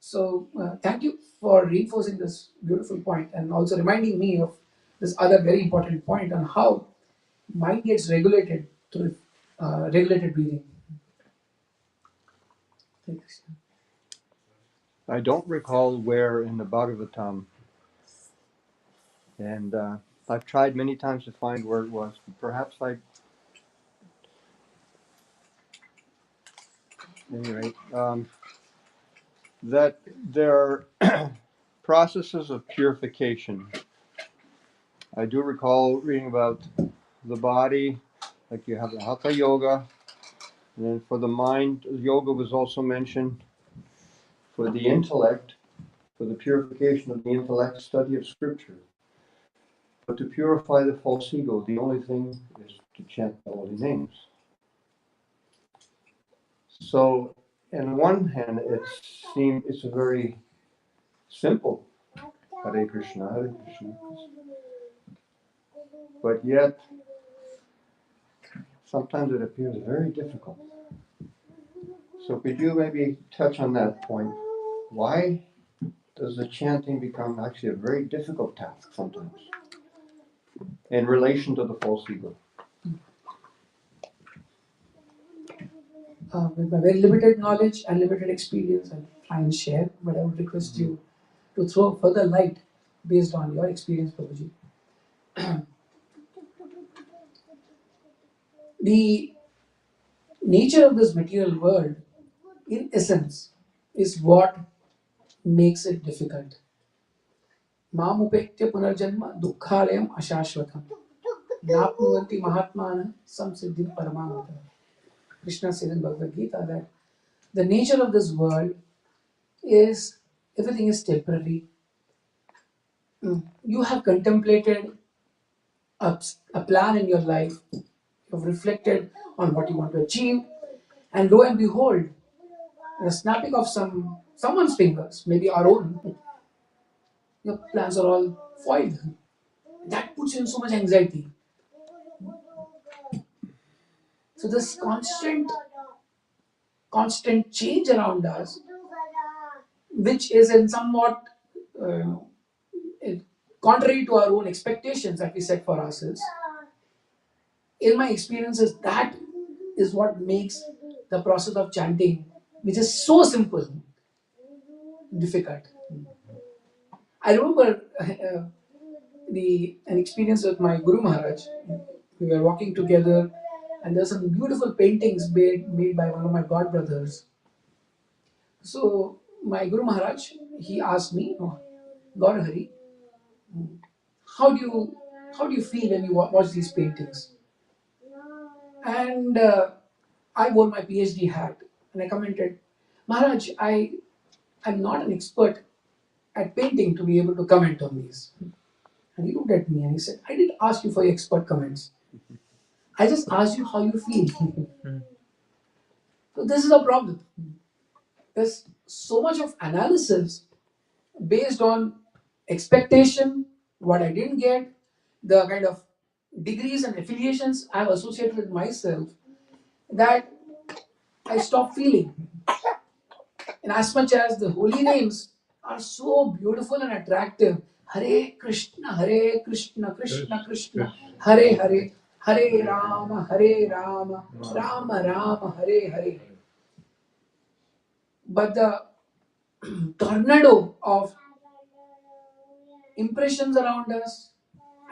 So, thank you for reinforcing this beautiful point and also reminding me of this other very important point on how mind gets regulated through regulated breathing. Thanks. I don't recall where in the Bhagavatam, and I've tried many times to find where it was. Perhaps at any rate, that there are processes of purification. I do recall reading about the body, like you have the Hatha Yoga, and then for the mind, yoga was also mentioned. For the intellect, for the purification of the intellect, study of scripture. But to purify the false ego, the only thing is to chant the holy names. So, on one hand, it's a very simple Hare Krishna, but yet sometimes it appears very difficult. So could you maybe touch on that point? Why does the chanting become actually a very difficult task sometimes in relation to the false ego? With my very limited knowledge and limited experience, I'll try and share, but I would request you to throw further light based on your experience, Prabhuji. The nature of this material world, in essence, is what makes it difficult. Mamupetya punarjanma dukkhalayam ashashvatam. Napnuvanti mahatmana samsiddhim paramamata. Krishna says in Bhagavad Gita that the nature of this world is everything is temporary. You have contemplated a plan in your life, you have reflected on what you want to achieve, and lo and behold, the snapping of someone's fingers, maybe our own, your plans are all foiled. That puts you in so much anxiety. So this constant change around us, which is in somewhat uh, contrary to our own expectations that we set for ourselves, in my experiences, that is what makes the process of chanting, which is so simple, difficult. I remember an experience with my Guru Maharaj. We were walking together, and there were some beautiful paintings made by one of my god brothers. So my Guru Maharaj, he asked me, Gaurahari, how do you feel when you watch these paintings? And I wore my PhD hat, and I commented, Maharaj, I'm not an expert at painting to be able to comment on these. And he looked at me and he said, I didn't ask you for your expert comments. I just asked you how you feel. So this is a problem. There's so much of analysis based on expectation, what I didn't get, the kind of degrees and affiliations I've associated with myself, that I stop feeling. And as much as the holy names are so beautiful and attractive, Hare Krishna, Krishna Krishna, Hare Hare, Hare Rama, Rama Rama, Hare Hare. But the tornado of impressions around us,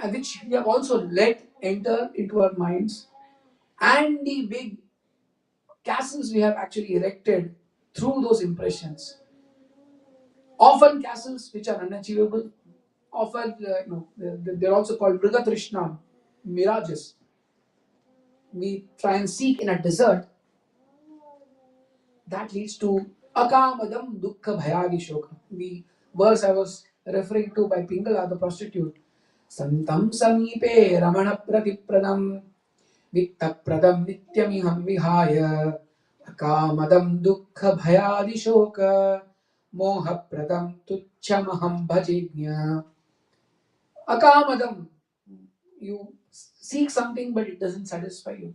which we have also let enter into our minds, and the big castles we have actually erected through those impressions, often castles which are unachievable, often they're also called Mrigatrishna, mirages. We try and seek in a desert. That leads to akamadam dukkha bhayadi shoka. The verse I was referring to by Pingala, the prostitute. Santam samipe ramana pradipradam vitta pradam nityamiham vihaya akamadam dukkha bhayadi shoka moha pradam tucchamaham bhajignya. Akamadam, you seek something but it doesn't satisfy you.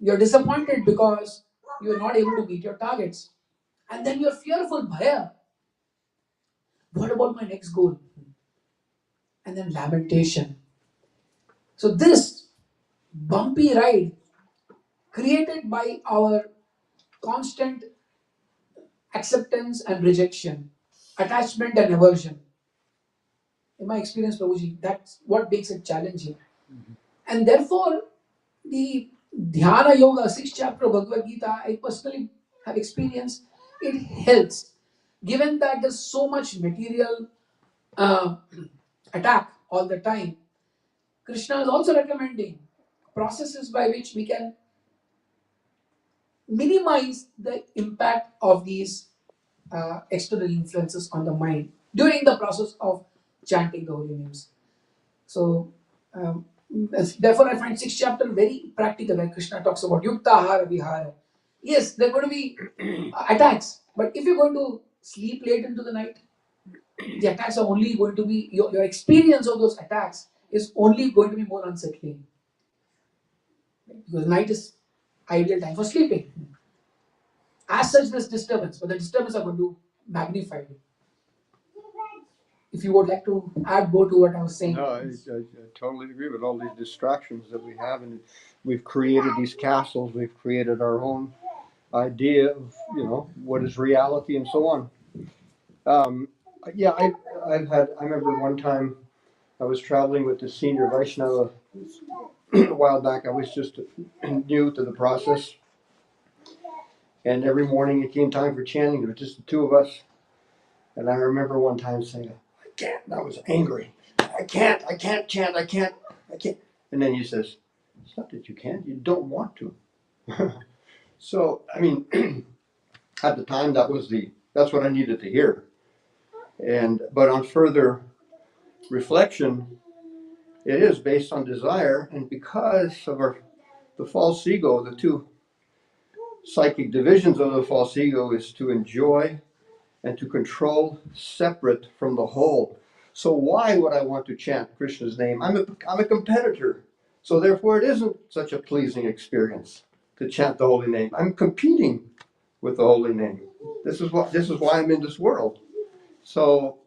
You're disappointed because you're not able to meet your targets. And then you're fearful, bhaya. What about my next goal? And then lamentation. So this bumpy ride created by our constant acceptance and rejection, attachment and aversion. In my experience, Prabhuji, that's what makes it challenging. And therefore, the Dhyana Yoga, 6th chapter of Bhagavad Gita, I personally have experienced, it helps. Given that there's so much material attack all the time, Krishna is also recommending processes by which we can minimize the impact of these external influences on the mind during the process of chanting the holy names. So, therefore, I find 6th chapter very practical. Like Krishna talks about yukta ahara vihara. Yes, there are going to be attacks, but if you're going to sleep late into the night, the attacks are only going to be your experience of those attacks is only going to be more unsettling. Because night is ideal time for sleeping. As such, there's disturbance, but the disturbance are going to magnify it. If you would like to add more to what I was saying. No, I totally agree with all these distractions that we have, and we've created these castles. We've created our own idea of what is reality and so on. Yeah, I remember one time I was traveling with the senior Vaishnava a while back. I was just new to the process, and every morning it came time for chanting. There was just the two of us, and I remember one time saying, "I can't." And I was angry. I can't chant. I can't. And then he says, "It's not that you can't. You don't want to." So I mean, at the time that's what I needed to hear. But on further reflection, it is based on desire, and because of the false ego, the two psychic divisions of the false ego is to enjoy and to control separate from the whole. So why would I want to chant Krishna's name? I'm a competitor, so therefore it isn't such a pleasing experience to chant the holy name. I'm competing with the holy name. This is why I'm in this world. So,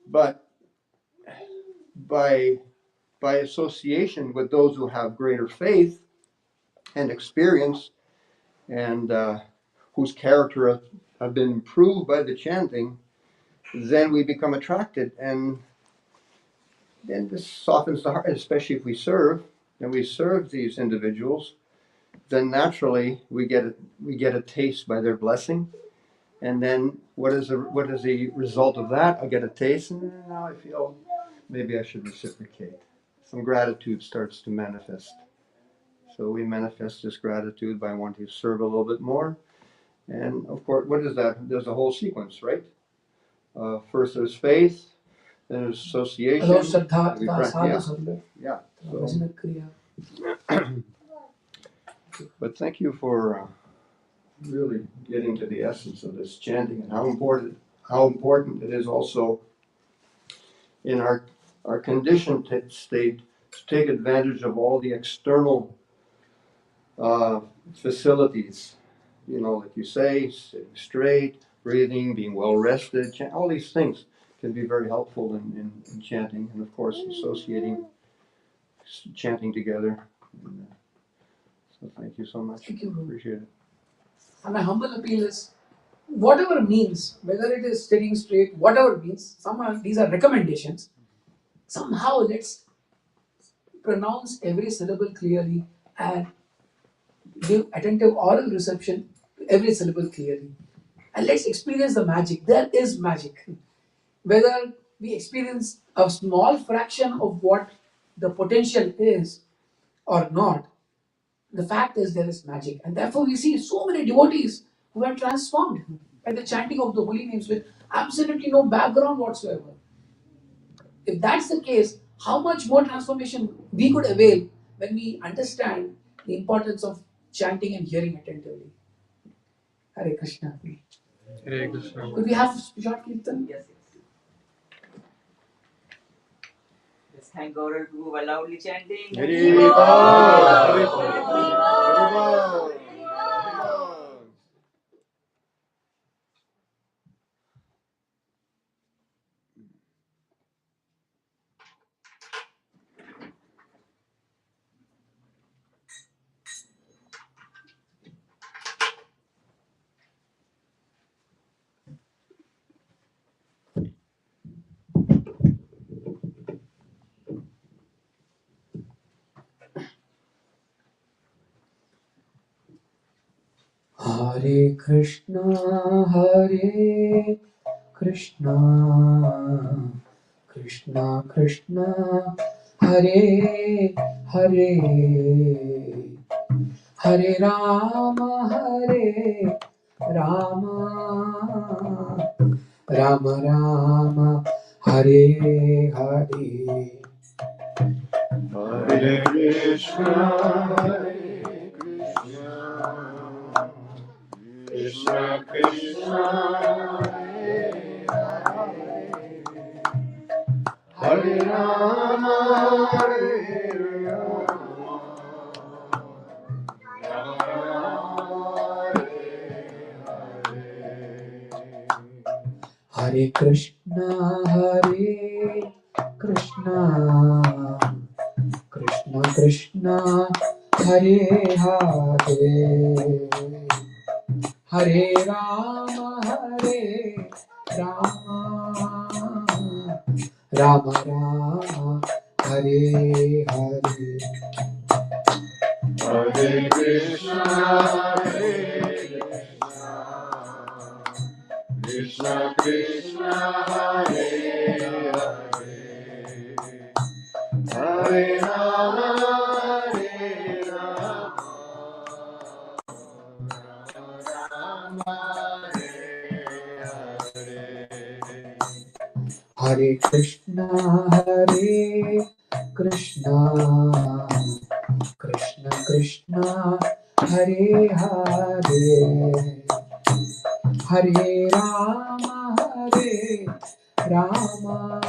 but by association with those who have greater faith and experience, and whose character have been improved by the chanting, then we become attracted, and then this softens the heart, especially if we serve, and we serve these individuals, then naturally we get a taste by their blessing, and then what is the result of that? I get a taste, and now I feel maybe I should reciprocate. Some gratitude starts to manifest. So we manifest this gratitude by wanting to serve a little bit more. And of course, what is that? There's a whole sequence, right? First there's faith, then there's association. Yeah. But thank you for really getting to the essence of this chanting, and how important it is also in our conditioned state to take advantage of all the external facilities. Like you say, sitting straight, breathing, being well rested, all these things can be very helpful in chanting, and of course chanting together. So thank you so much. Thank you. Appreciate it. And my humble appeal is, whatever means, whether it is sitting straight, whatever means, these are recommendations. Somehow let's pronounce every syllable clearly and give attentive oral reception to every syllable clearly. And let's experience the magic. There is magic. Whether we experience a small fraction of what the potential is or not, the fact is there is magic. And therefore we see so many devotees who are transformed by the chanting of the holy names with absolutely no background whatsoever. If that's the case, how much more transformation we could avail when we understand the importance of chanting and hearing attentively. Hare Krishna. Hare Krishna. Could we have short kirtan? Yes. Let's thank Gaurahari for loudly chanting. Hare Bol. Hare Bol. Hare Bol. Hare Krishna, Krishna Krishna, Hare Hare, Hare Rama, Rama Rama, Hare Hare. Hare Krishna, Krishna Krishna, Hare Rama, Hare Rama, Hare Krishna, Krishna Krishna, Hare Hare, Hare Rama, Rama Rama, Hare Hare. Hare Krishna, Krishna Krishna, Hare Hare, Hare Rama, Rama, Hare Krishna, Krishna Krishna, Hare Hare, Hare Rama, Rama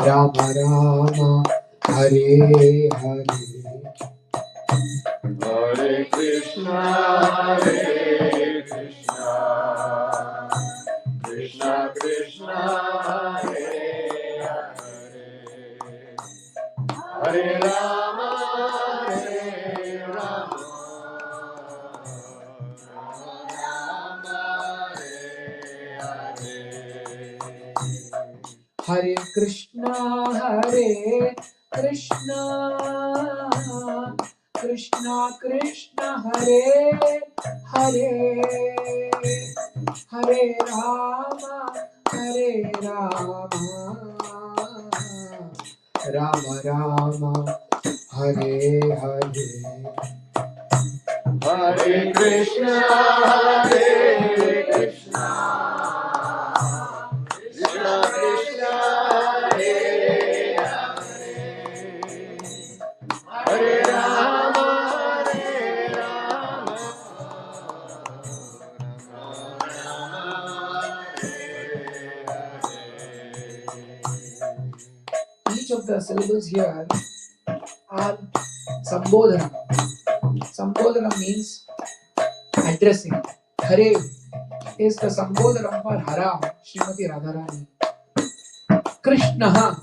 Rama Rama, Hare Hare. Hare Krishna, Krishna Krishna, Hare Hare, Hare Rama, Rama, Hare Krishna, Krishna Krishna, Hare Hare, Hare Rama, Rama Rama, Hare Hare. Hare Krishna, Krishna Krishna, Hare Hare, Hare Rama, Each of the syllables here are Sambodhana. Sambodhana means addressing. Hare is the Sambodhana for Hara, Srimati Radharani. Krishna,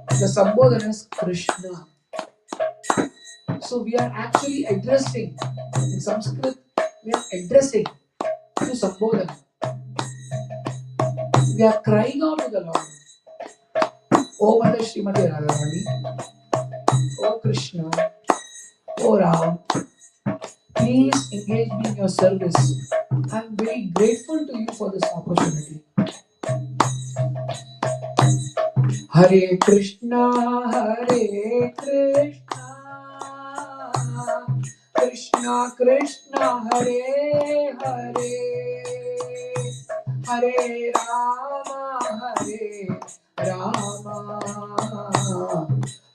the Sambodhana is Krishna. So we are actually addressing, in Sanskrit, we are addressing to Sambodhana. We are crying out to the Lord. O Mother Srimati Radharani, O Krishna, O Ram, please engage me in your service. I am very grateful to you for this opportunity. Hare Krishna, Krishna Krishna, Hare Hare, Hare Rama,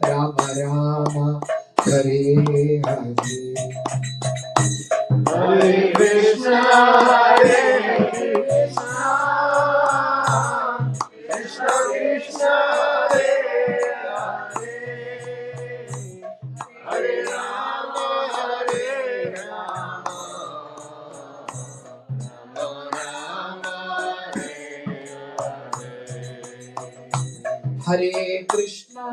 Rama Rama, Hare Hare. Hare Krishna, Krishna Krishna, Hare Hare, Hare Rama, Rama, Hare Krishna,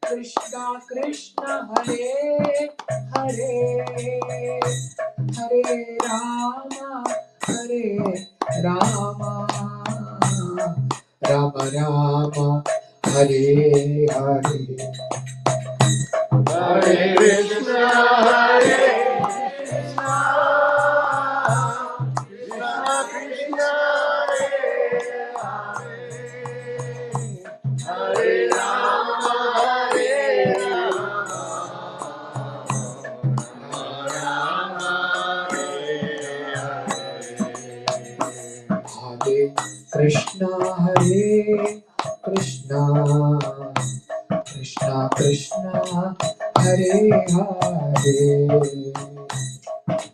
Krishna Krishna, Hare Hare, Hare Rama, Rama Rama, Hare Hare. Hare Krishna, Krishna Krishna, Hare Rama, Rama, Hare Krishna, Krishna Krishna, Hare Hare,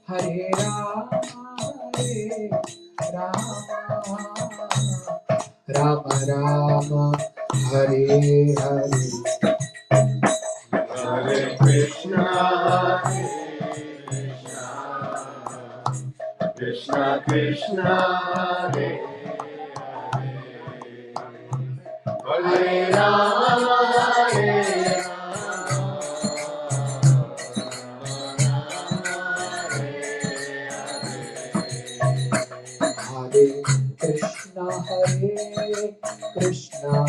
Hare Rama, Rama Rama, Hare Hare. Hare Krishna, Krishna Krishna Hare Hare Hare Rama Hare Hare Krishna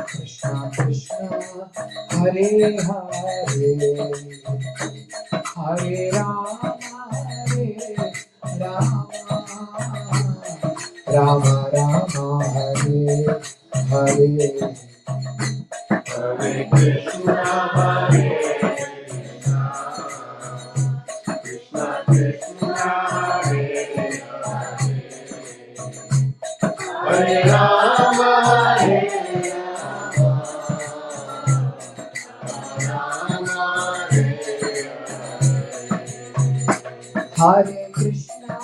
Krishna Krishna Hare Hare Hare Rama Rama Rama Hare Hare Hare Krishna Hare Krishna Krishna Hare Hare Rama Hare Hare Krishna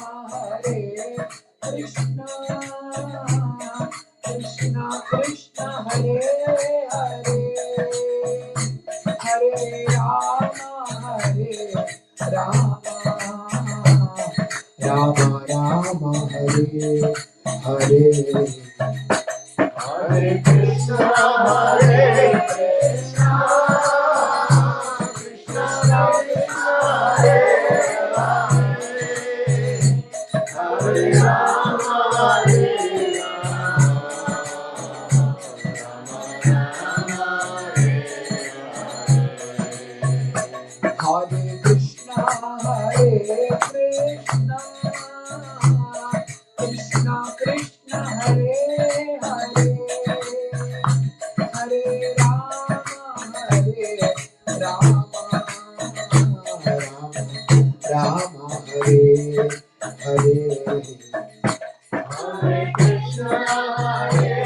Krishna Krishna Hare Hare Hare Rama Rama Rama Hare Hare Hare Krishna Hare Krishna Krishna Krishna Hare Hare Rama Hare Hare Krishna Krishna Krishna Hare Hare Hare Rama Rama Hare Hare Hare Krishna Hare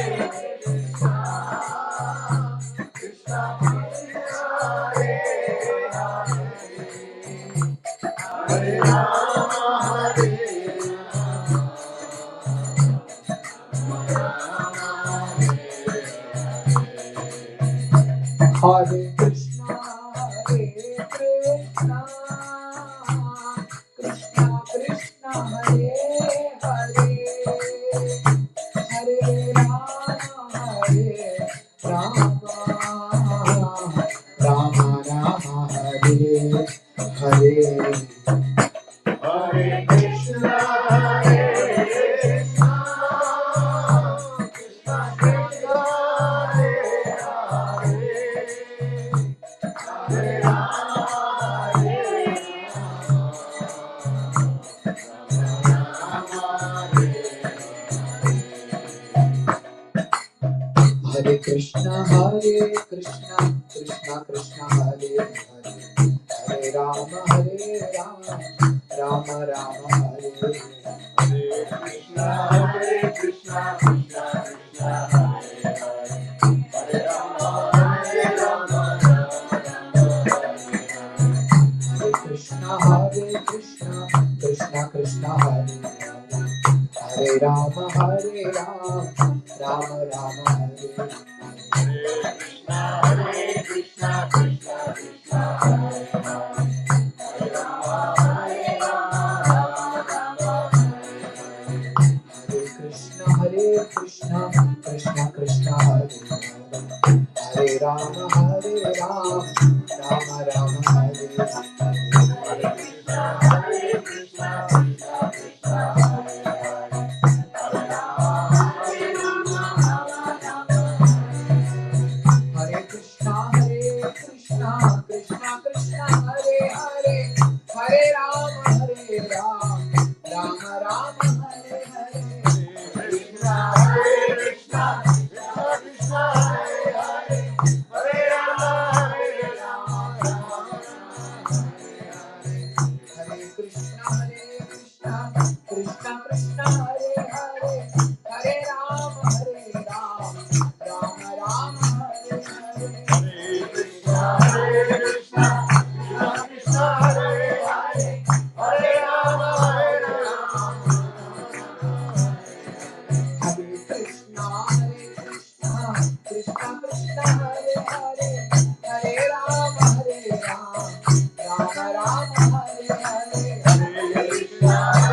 Krishna Krishna Krishna Hare Hare Rama Hare Hare Krishna Krishna Krishna Hare Hare Hare Rama Rama Rama Hare Hare Hare Krishna Hare Krishna Krishna Krishna Hare Hare Rama Hare Hare Krishna Krishna Krishna Hare Hare Hare Rama Rama Rama Hare Hare Krishna Hare Krishna Krishna Krishna Hare Hare Rama Hare Rama Hare Krishna Krishna Krishna Hare Hare Hare Rama Rama Rama Hare Hare Krishna Krishna Krishna Hare Hare Rama Hare Rama Hare Krishna Krishna Krishna Hare Hare Rama Rama Rama Hare Hare Krishna Krishna Krishna Hare Hare Rama Hare Rama Hare Krishna Krishna Krishna Hare Hare Hare Rama Rama Rama Hare Hare Krishna Hare Krishna Krishna Krishna Hare Hare Hare Rama Hare Rama Hare Krishna Krishna Krishna Hare Hare Hare Rama Rama Rama Hare Hare Krishna Hare Krishna Krishna Krishna Hare Hare Hare Rama Hare Rama Hare Krishna Krishna Krishna Hare Hare Hare Rama Rama Rama Hare Hare Krishna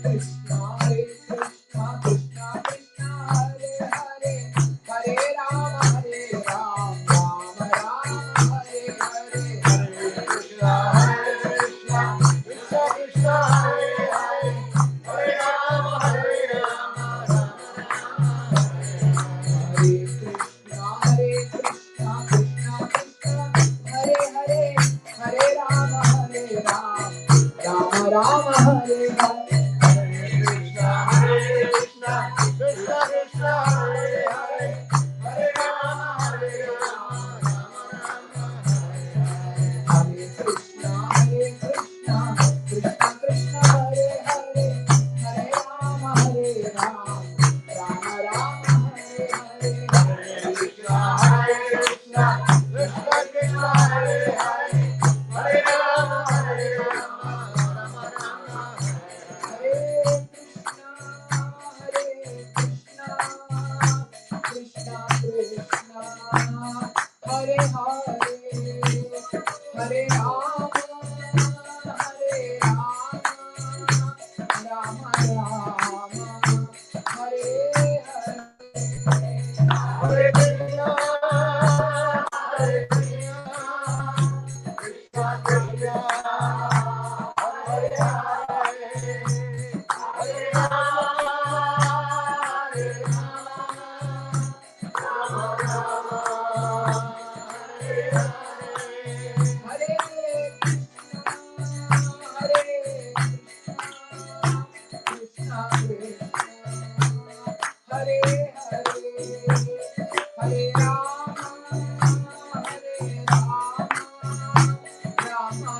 Krishna Hare Krishna Krishna Krishna Hare Hare Hare Rama Hare Rama Rama Rama Hare Hare Krishna Hare Krishna Krishna Krishna Hare Hare Hare Rama Hare Rama Hare Krishna Hare Krishna Krishna Krishna Hare Hare Hare Rama Hare Rama Rama Rama Hare Hare Krishna Hare Krishna Krishna Krishna Hare Hare Hare Rama Hare Rama Hare Krishna Hare Krishna Krishna Krishna Hare Hare Hare Rama Hare Rama Rama Rama Hare Hare Krishna Hare Krishna Krishna Krishna Hare Hare Hare Rama Hare Rama Hare Krishna Krishna Krishna Hare Hare Hare Rama Hare Rama Rama Rama Hare Hare Hare Krishna Hare Krishna Krishna Krishna Hare Hare Hare Rama Hare Rama Rama Hare Hare Hare Krishna Hare Krishna Hare Rama Rama Rama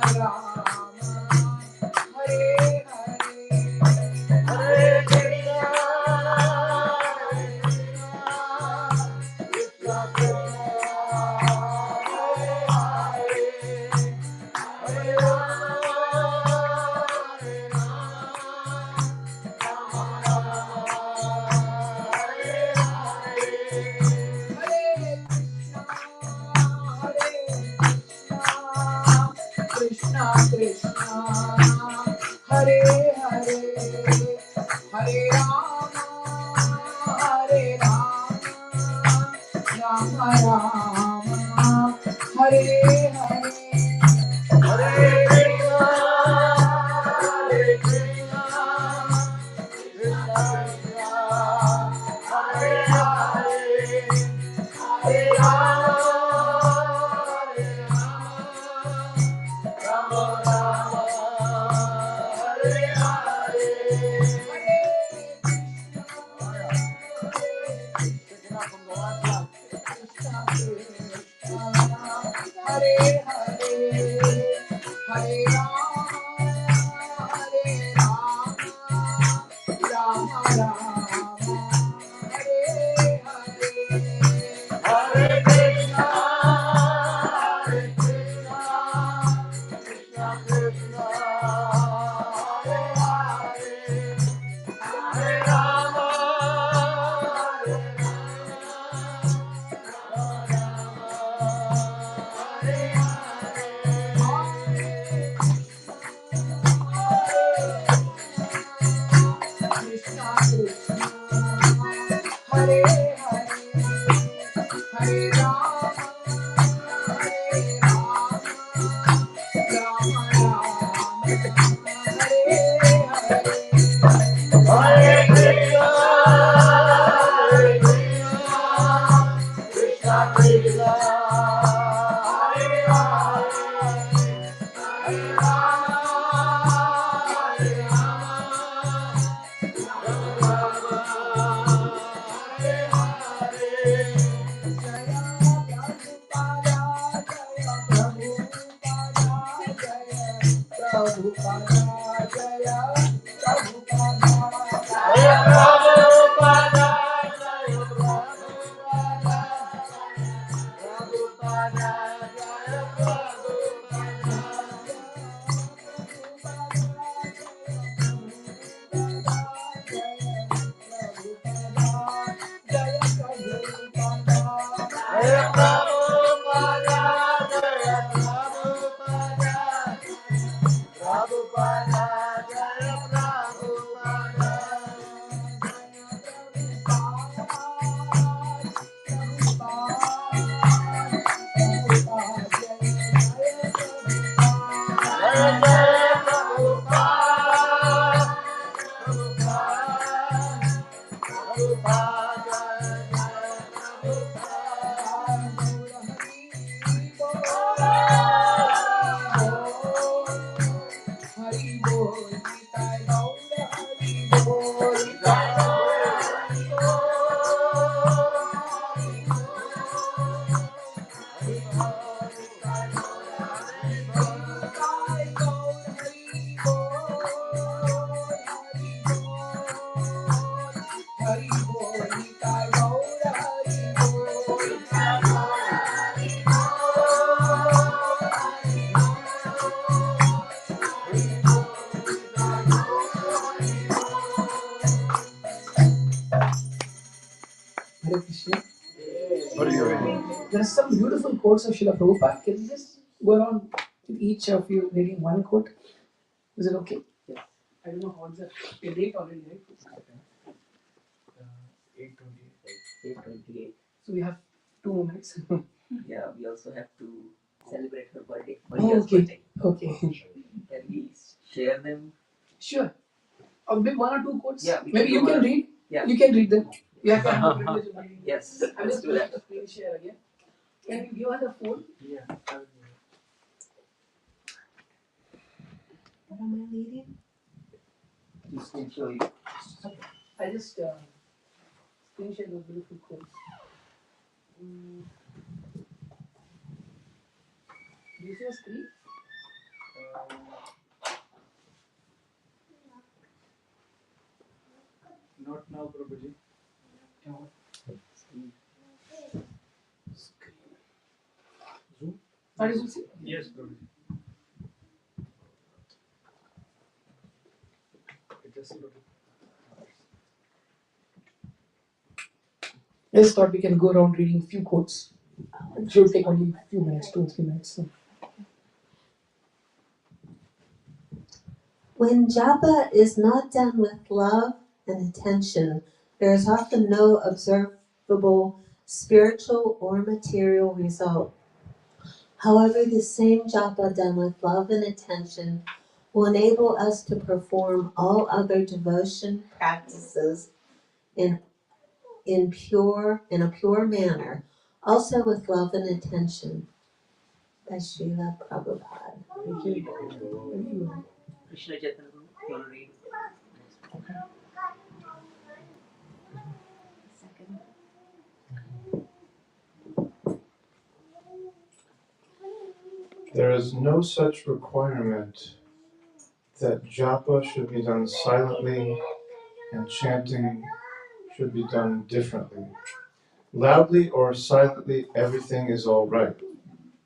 Hare Hare Hare Krishna Krishna Krishna Hare Hare Hare Rama Hare Rama Rama Hare Hare Krishna Krishna Hare Hare Hare Rama Hare Rama Rama Rama Hare Hare Hare Krishna Hare Krishna Krishna Krishna Hare Hare Hare Rama Hare Rama Rama Hare Hare Hare Hare Hare Rama Hare Rama Rama Rama Hare Hare Hare Krishna Hare Krishna Krishna Krishna Hare Hare Hare Rama Hare Krishna Krishna Hare Hare Hare Rama Hare Rama Rama Rama Hare Hare Hare Krishna Hare Krishna Krishna Krishna Hare Hare Hare Rama Hare Rama Hare Hare Prabhupada Jaya Prabhupada Hare Krishna. There are some beautiful quotes of Srila Prabhupada. Can you just go around with each of you reading one quote? Is it okay? Yes. I don't know what's the date already, right? 8:28. So we have 2 more minutes. Yeah, we also have to celebrate her birthday. Oh, okay. Okay. Can we share them? Sure. Or maybe 1 or 2 quotes. Yeah, we maybe can you do can one. read. Yeah. You can read them. You have to have the privilege of reading. Yes, I'm let's just do going that. to screen share again. Can you give us the phone? Yeah. What am I reading? Just can show you. I just screen share those beautiful quotes. Do you see a screen? Not now, Prabhuji. Screen. Zoom? Are you see? Yes, Prabhuji. It just loaded. Yes, thought we can go around reading a few quotes. It should take only a few minutes, 2 or 3 minutes. So. When japa is not done with love and attention, there is often no observable spiritual or material result. However, the same japa done with love and attention will enable us to perform all other devotion practices in a pure manner, also with love and attention. By Srila Prabhupada. Thank you. Krishna Chaitanya, you want to read? Second. There is no such requirement that japa should be done silently and chanting should be done differently. Loudly or silently, everything is all right.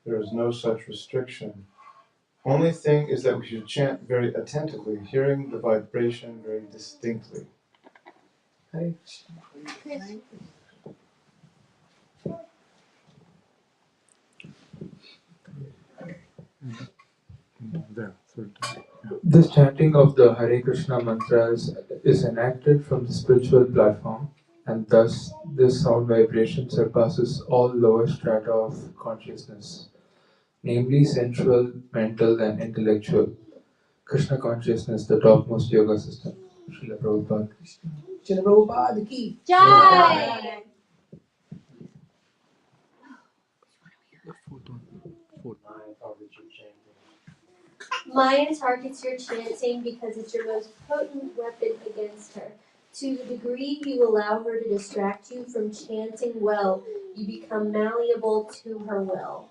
There is no such restriction. Only thing is that we should chant very attentively, hearing the vibration very distinctly. Hare Krishna. This chanting of the Hare Krishna mantras is enacted from the spiritual platform, and thus this sound vibration surpasses all lower strata of consciousness, namely sensual, mental, and intellectual. Krishna consciousness, the topmost yoga system. Srila Prabhupada. Srila Prabhupada ki. Jai! Maya targets your chanting because it's your most potent weapon against her. To the degree you allow her to distract you from chanting well, you become malleable to her will.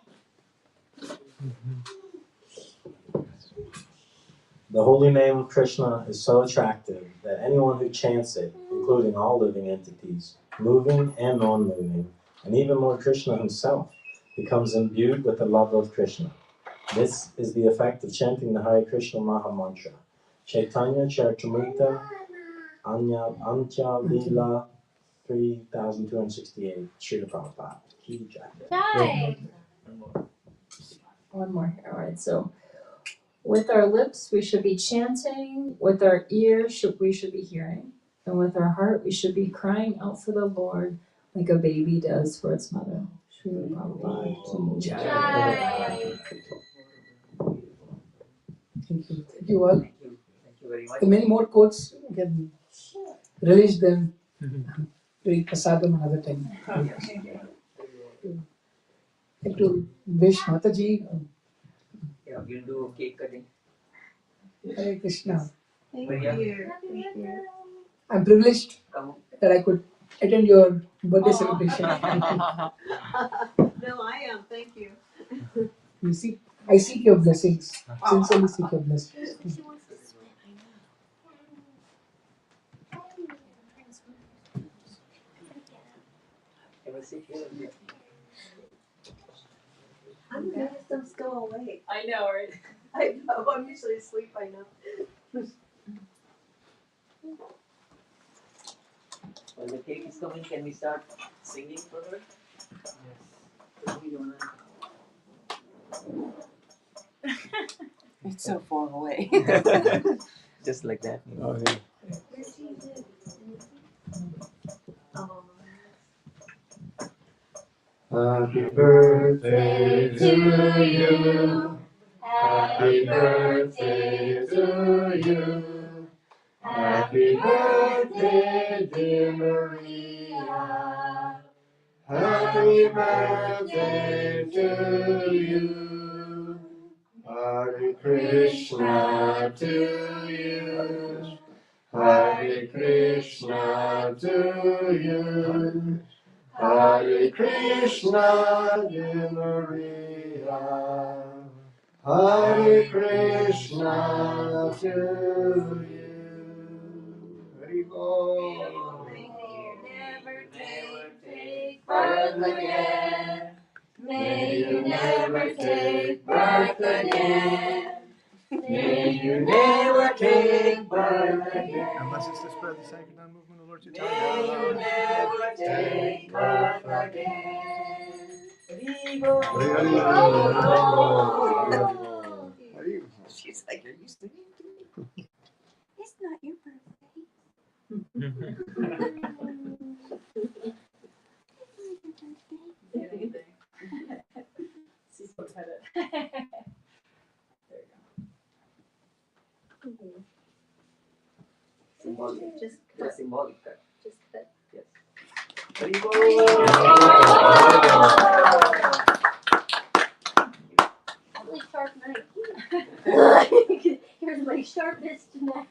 The holy name of Krishna is so attractive that anyone who chants it, including all living entities, moving and non-moving, and even Lord Krishna himself, becomes imbued with the love of Krishna. This is the effect of chanting the Hare Krishna Maha Mantra. Chaitanya Charitamrita Antya Lila 3268. Srila Prabhupada. Ki Jai. Jai! One more here. All right, so with our lips we should be chanting, with our ears we should be hearing, and with our heart we should be crying out for the Lord like a baby does for its mother. Srila Prabhupada. Ki Jai. Thank you. Thank you all. Thank you very much. And many more quotes. You can release them to eat prasadam another time. Like to wish Mataji, Yeah, we'll do cake cutting. Hare Krishna. But yeah, I'm privileged come on. that I could attend your birthday celebration. No, I am. Thank you. You see, I seek your blessings. Sincerely seek your blessings. She wants to swim. Ever sit here? I'm embarrassed I'm still awake. I know, right? I know. I'm usually asleep by now. While the cake is coming, can we start singing for her? Yes. It's so far away. Just like that. Oh, yeah. Where do you live? Oh. Happy birthday to you. Happy birthday to you. Happy birthday, dear Maria. Happy birthday to you. Hare Krishna to you. Hare Krishna to you. Hare Krishna, dear Maria. Hare Krishna to you. Hare Bol. Never take birth again. May you never take birth again. May you never take birth again. And my sister spread the Sankirtan movement of Lord May you never take birth again. She's like, are you singing to me? It's not your birthday. She's so excited. Symbolic. Just Yeah, symbolic cut. Just cut. Yes. Hare Bol. Really sharp knife. Here's my sharpest knife.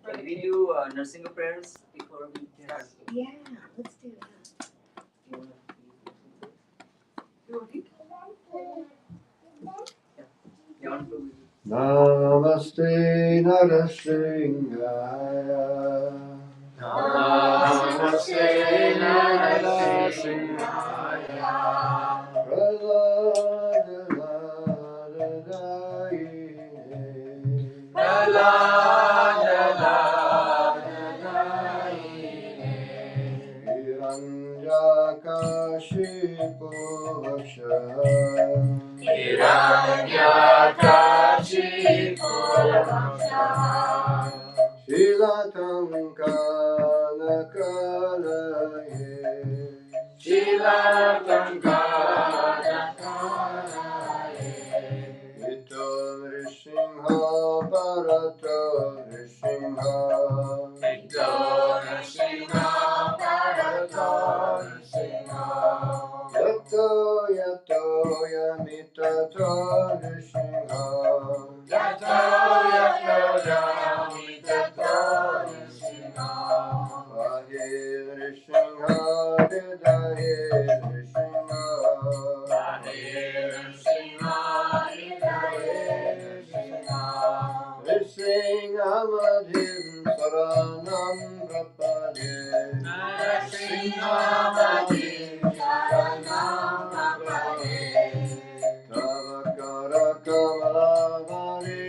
Can we do Narsinga prayers before we start? Yeah, let's do that. John, Namaste Narasingaya. Namaste Narasingaya. Hiranyakashipu Yato yato yamita to Nrsimha. Yato yato yamita to Nrsimha. Vahe Nrsimha Hridaye Nrsimha. Vahe Nrsimha Hridaye Nrsimha. Nrsimhamadhim saranam prapade. Nrsimhamadhim saranam prapade. Tavakara kamalavare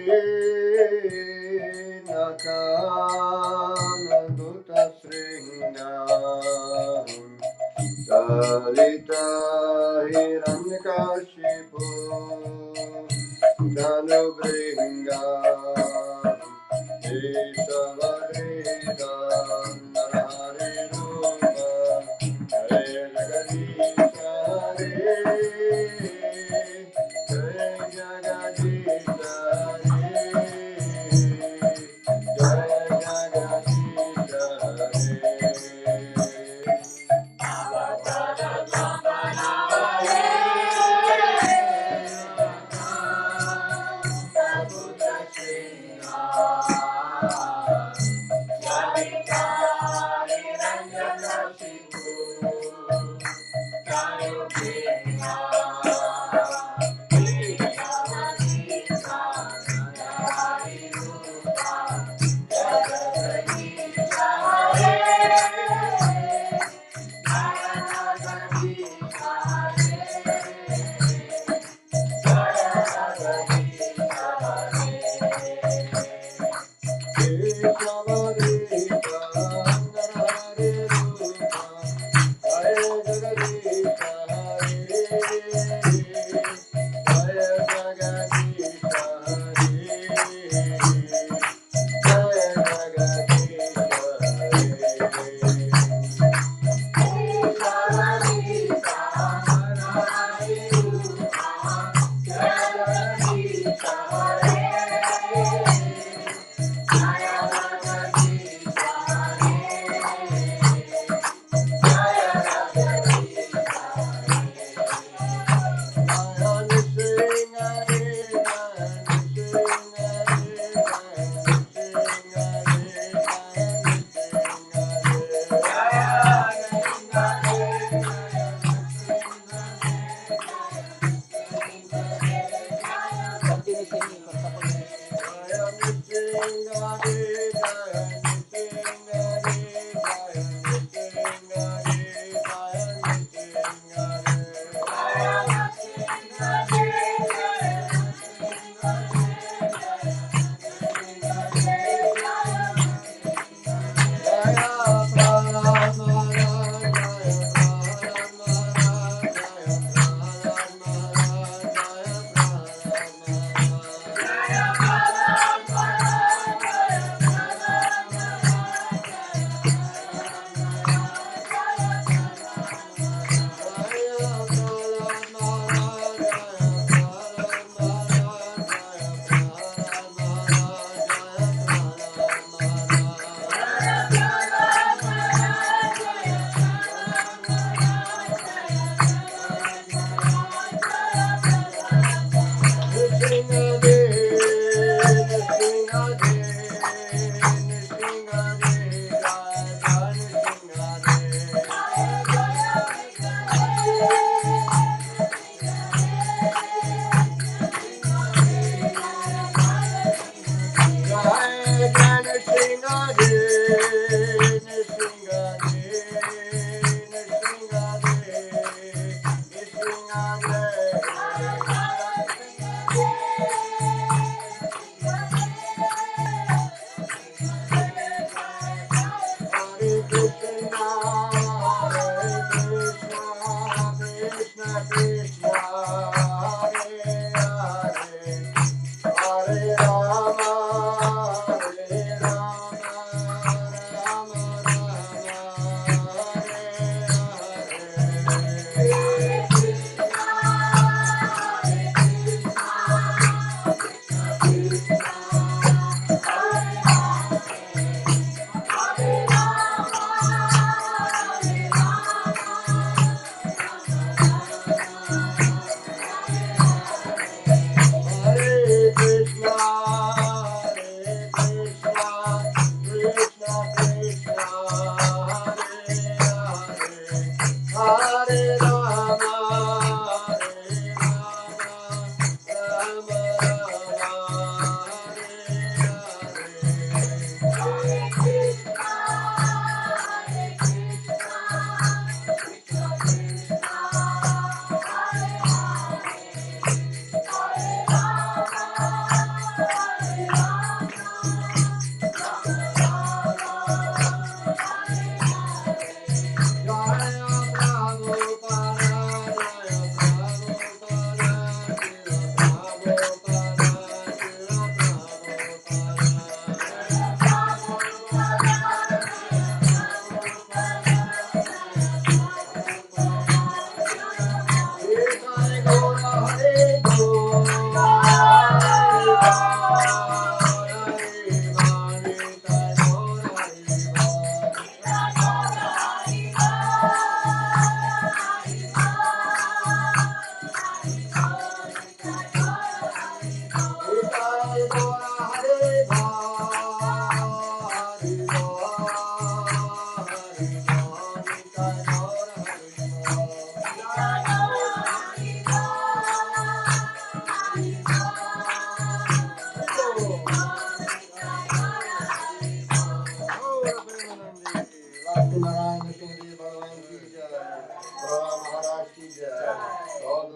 nakama dutasringam. Salita hiranyakashipu danubringam. Isavaridam narare rupa. Hare Jagadisha Hare. Hare Jagadisha Hare. Jai Jagadisha Hare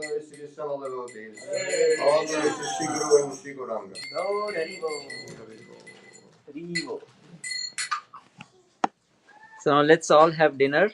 glory to Krishna, all the devotees. All glory to Shri Guru and Shri Gauranga. So now let's all have dinner.